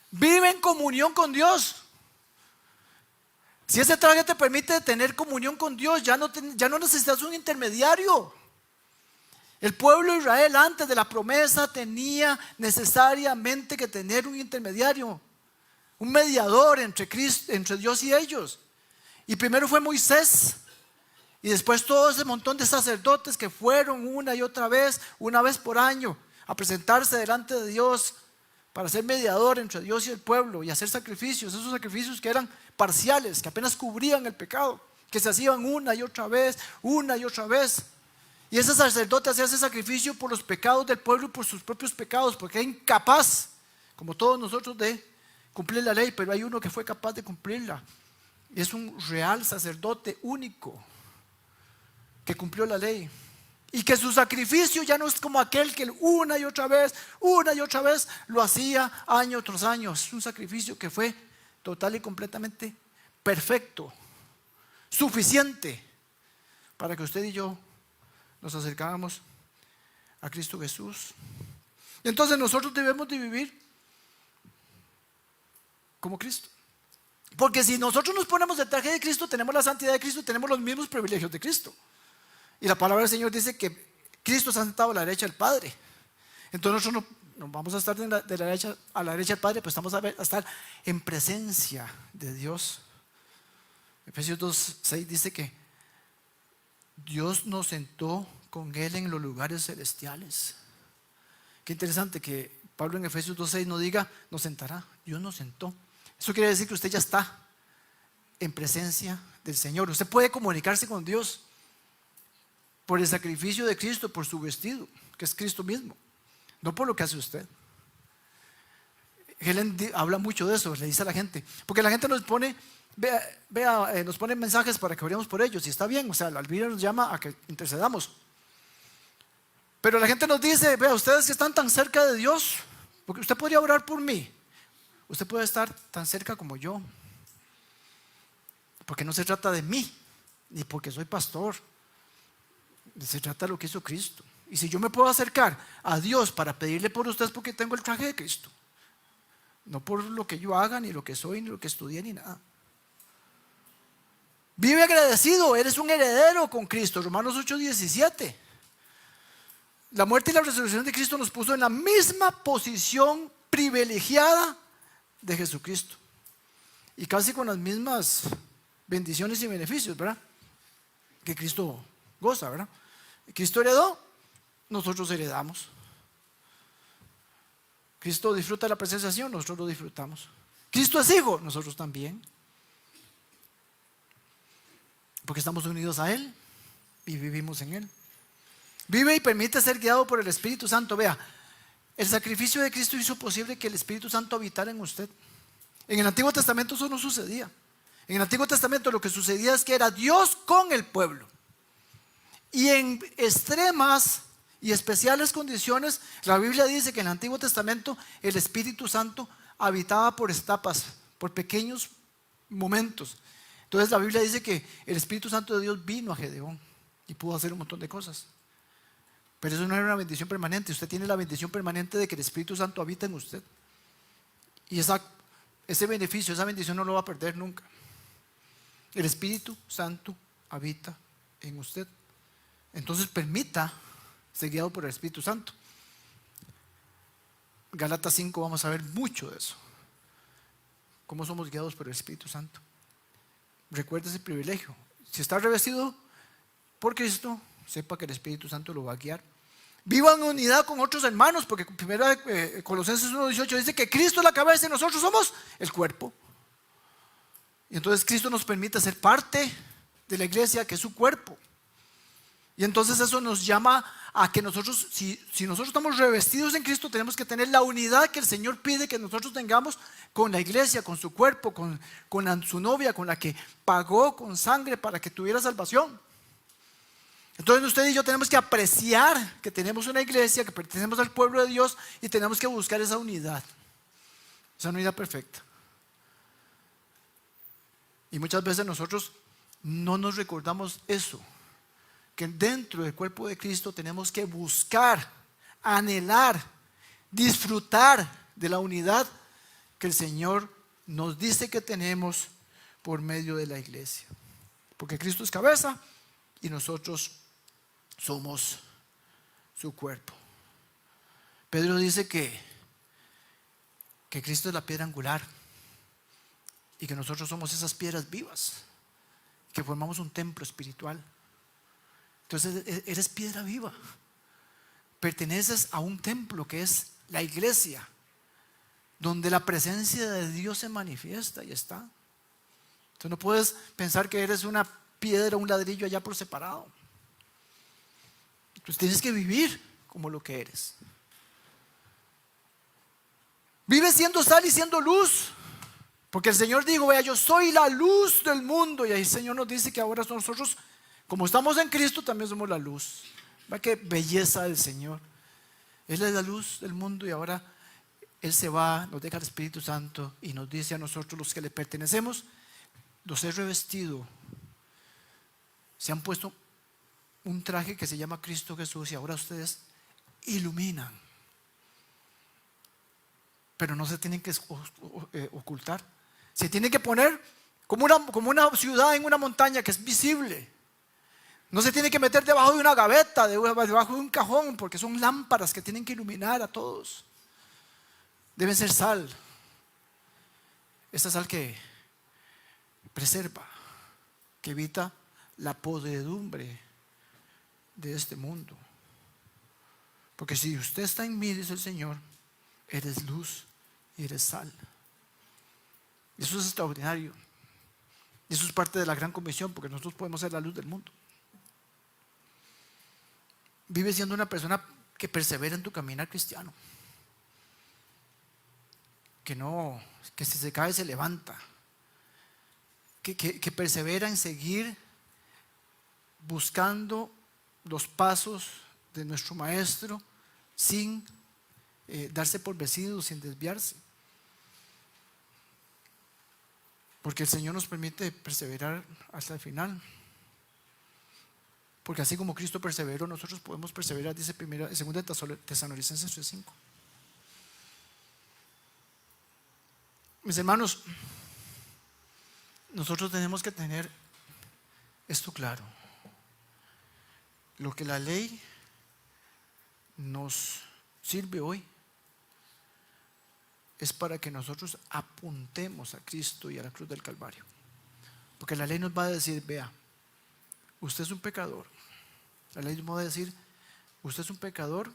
Vive en comunión con Dios. Si ese traje te permite tener comunión con Dios, ya no necesitas un intermediario. El pueblo de Israel antes de la promesa tenía necesariamente que tener un intermediario, un mediador entre Dios y ellos. Y primero fue Moisés, y después todo ese montón de sacerdotes que fueron una y otra vez, una vez por año, a presentarse delante de Dios para ser mediador entre Dios y el pueblo y hacer sacrificios, esos sacrificios que eran parciales, que apenas cubrían el pecado, que se hacían una y otra vez, una y otra vez. Y ese sacerdote hacía ese sacrificio por los pecados del pueblo y por sus propios pecados, porque era incapaz, como todos nosotros, de cumplir la ley, pero hay uno que fue capaz de cumplirla. Y es un real sacerdote único que cumplió la ley. Y que su sacrificio ya no es como aquel que una y otra vez lo hacía año tras año. Es un sacrificio que fue total y completamente perfecto, suficiente para que usted y yo nos acercáramos a Cristo Jesús. Y entonces nosotros debemos de vivir como Cristo. Porque si nosotros nos ponemos el traje de Cristo, tenemos la santidad de Cristo, tenemos los mismos privilegios de Cristo. Y la palabra del Señor dice que Cristo se ha sentado a la derecha del Padre. Entonces nosotros no vamos a estar de la derecha a la derecha del Padre, pues estamos a estar en presencia de Dios. Efesios 2:6 dice que Dios nos sentó con Él en los lugares celestiales. Qué interesante que Pablo en Efesios 2:6 no diga nos sentará, Dios nos sentó. Eso quiere decir que usted ya está en presencia del Señor. Usted puede comunicarse con Dios por el sacrificio de Cristo, por su vestido, que es Cristo mismo, no por lo que hace usted. Helen habla mucho de eso, le dice a la gente, porque la gente nos pone, nos pone mensajes para que oremos por ellos, y está bien, o sea, la Biblia nos llama a que intercedamos. Pero la gente nos dice, vea, ustedes que están tan cerca de Dios, porque usted podría orar por mí, usted puede estar tan cerca como yo, porque no se trata de mí, ni porque soy pastor. Se trata de lo que hizo Cristo. Y si yo me puedo acercar a Dios para pedirle por ustedes, porque tengo el traje de Cristo, no por lo que yo haga, ni lo que soy, ni lo que estudié, ni nada. Vive agradecido, eres un heredero con Cristo. Romanos 8:17. La muerte y la resurrección de Cristo nos puso en la misma posición privilegiada de Jesucristo, y casi con las mismas bendiciones y beneficios, ¿verdad?, que Cristo goza, ¿verdad? Cristo heredó, nosotros heredamos. Cristo disfruta la presencia del Señor, nosotros lo disfrutamos. Cristo es hijo, nosotros también, porque estamos unidos a Él y vivimos en Él. Vive y permite ser guiado por el Espíritu Santo. Vea, el sacrificio de Cristo hizo posible que el Espíritu Santo habitara en usted. En el Antiguo Testamento eso no sucedía. En el Antiguo Testamento lo que sucedía es que era Dios con el pueblo. Y en extremas y especiales condiciones, la Biblia dice que en el Antiguo Testamento el Espíritu Santo habitaba por etapas, por pequeños momentos. Entonces la Biblia dice que el Espíritu Santo de Dios vino a Gedeón y pudo hacer un montón de cosas. Pero eso no era una bendición permanente. Usted tiene la bendición permanente de que el Espíritu Santo habita en usted. Y ese beneficio, esa bendición no lo va a perder nunca. El Espíritu Santo habita en usted. Entonces permita ser guiado por el Espíritu Santo. Gálatas 5 vamos a ver mucho de eso. Cómo somos guiados por el Espíritu Santo. Recuerde ese privilegio. Si está revestido por Cristo, sepa que el Espíritu Santo lo va a guiar. Viva en unidad con otros hermanos, porque primero Colosenses 1:18 dice que Cristo es la cabeza y nosotros somos el cuerpo. Y entonces Cristo nos permite ser parte de la iglesia, que es su cuerpo. Y entonces eso nos llama a que nosotros, si nosotros estamos revestidos en Cristo, tenemos que tener la unidad que el Señor pide que nosotros tengamos con la iglesia, con su cuerpo, con su novia, con la que pagó con sangre para que tuviera salvación. Entonces usted y yo tenemos que apreciar que tenemos una iglesia, que pertenecemos al pueblo de Dios, y tenemos que buscar esa unidad perfecta. Y muchas veces nosotros no nos recordamos eso, que dentro del cuerpo de Cristo tenemos que buscar, anhelar, disfrutar de la unidad que el Señor nos dice que tenemos por medio de la iglesia. Porque Cristo es cabeza y nosotros somos su cuerpo. Pedro dice que Cristo es la piedra angular y que nosotros somos esas piedras vivas, que formamos un templo espiritual. Entonces eres piedra viva, perteneces a un templo que es la iglesia, donde la presencia de Dios se manifiesta y está. Tú no puedes pensar que eres una piedra, un ladrillo allá por separado. Tú tienes que vivir como lo que eres. Vive siendo sal y siendo luz. Porque el Señor dijo, vea, yo soy la luz del mundo. Y ahí el Señor nos dice que ahora nosotros, como estamos en Cristo, también somos la luz. Vea qué belleza del Señor. Él es la luz del mundo y ahora Él se va, nos deja el Espíritu Santo y nos dice a nosotros los que le pertenecemos, los he revestido. Se han puesto un traje que se llama Cristo Jesús y ahora ustedes iluminan. Pero no se tienen que ocultar. Se tienen que poner como una ciudad en una montaña que es visible. No se tiene que meter debajo de una gaveta, debajo de un cajón, porque son lámparas que tienen que iluminar a todos. Deben ser sal. Esta sal que preserva, que evita la podredumbre de este mundo. Porque si usted está en mí, dice el Señor, eres luz y eres sal. Y eso es extraordinario. Y eso es parte de la gran comisión, porque nosotros podemos ser la luz del mundo. Vive siendo una persona que persevera en tu caminar cristiano. Que si se cae se levanta. Que persevera en seguir buscando los pasos de nuestro Maestro sin darse por vencido, sin desviarse. Porque el Señor nos permite perseverar hasta el final. Porque así como Cristo perseveró, nosotros podemos perseverar, dice 2 Tesalonicenses 3:5. Mis hermanos, nosotros tenemos que tener esto claro. Lo que la ley nos sirve hoy es para que nosotros apuntemos a Cristo y a la cruz del Calvario. Porque la ley nos va a decir, vea, usted es un pecador. La ley nos va a decir, usted es un pecador,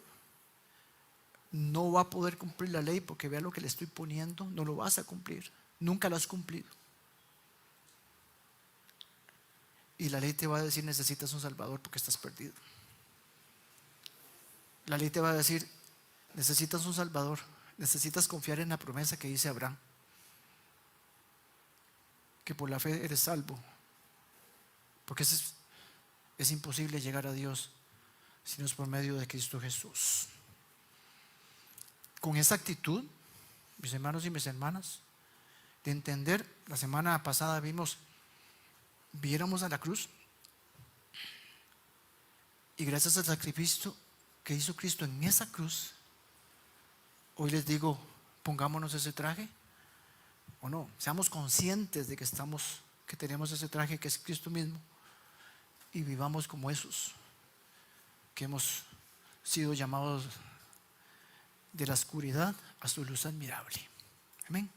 no va a poder cumplir la ley porque vea lo que le estoy poniendo, no lo vas a cumplir, nunca lo has cumplido. Y la ley te va a decir, necesitas un Salvador porque estás perdido. La ley te va a decir, necesitas un Salvador, necesitas confiar en la promesa que dice Abraham, que por la fe eres salvo, porque es imposible llegar a Dios si no es por medio de Cristo Jesús. Con esa actitud, mis hermanos y mis hermanas, de entender, la semana pasada viéramos a la cruz y gracias al sacrificio que hizo Cristo en esa cruz, hoy les digo, pongámonos ese traje o no, seamos conscientes de que tenemos ese traje que es Cristo mismo y vivamos como esos que hemos sido llamados de la oscuridad a su luz admirable. Amén.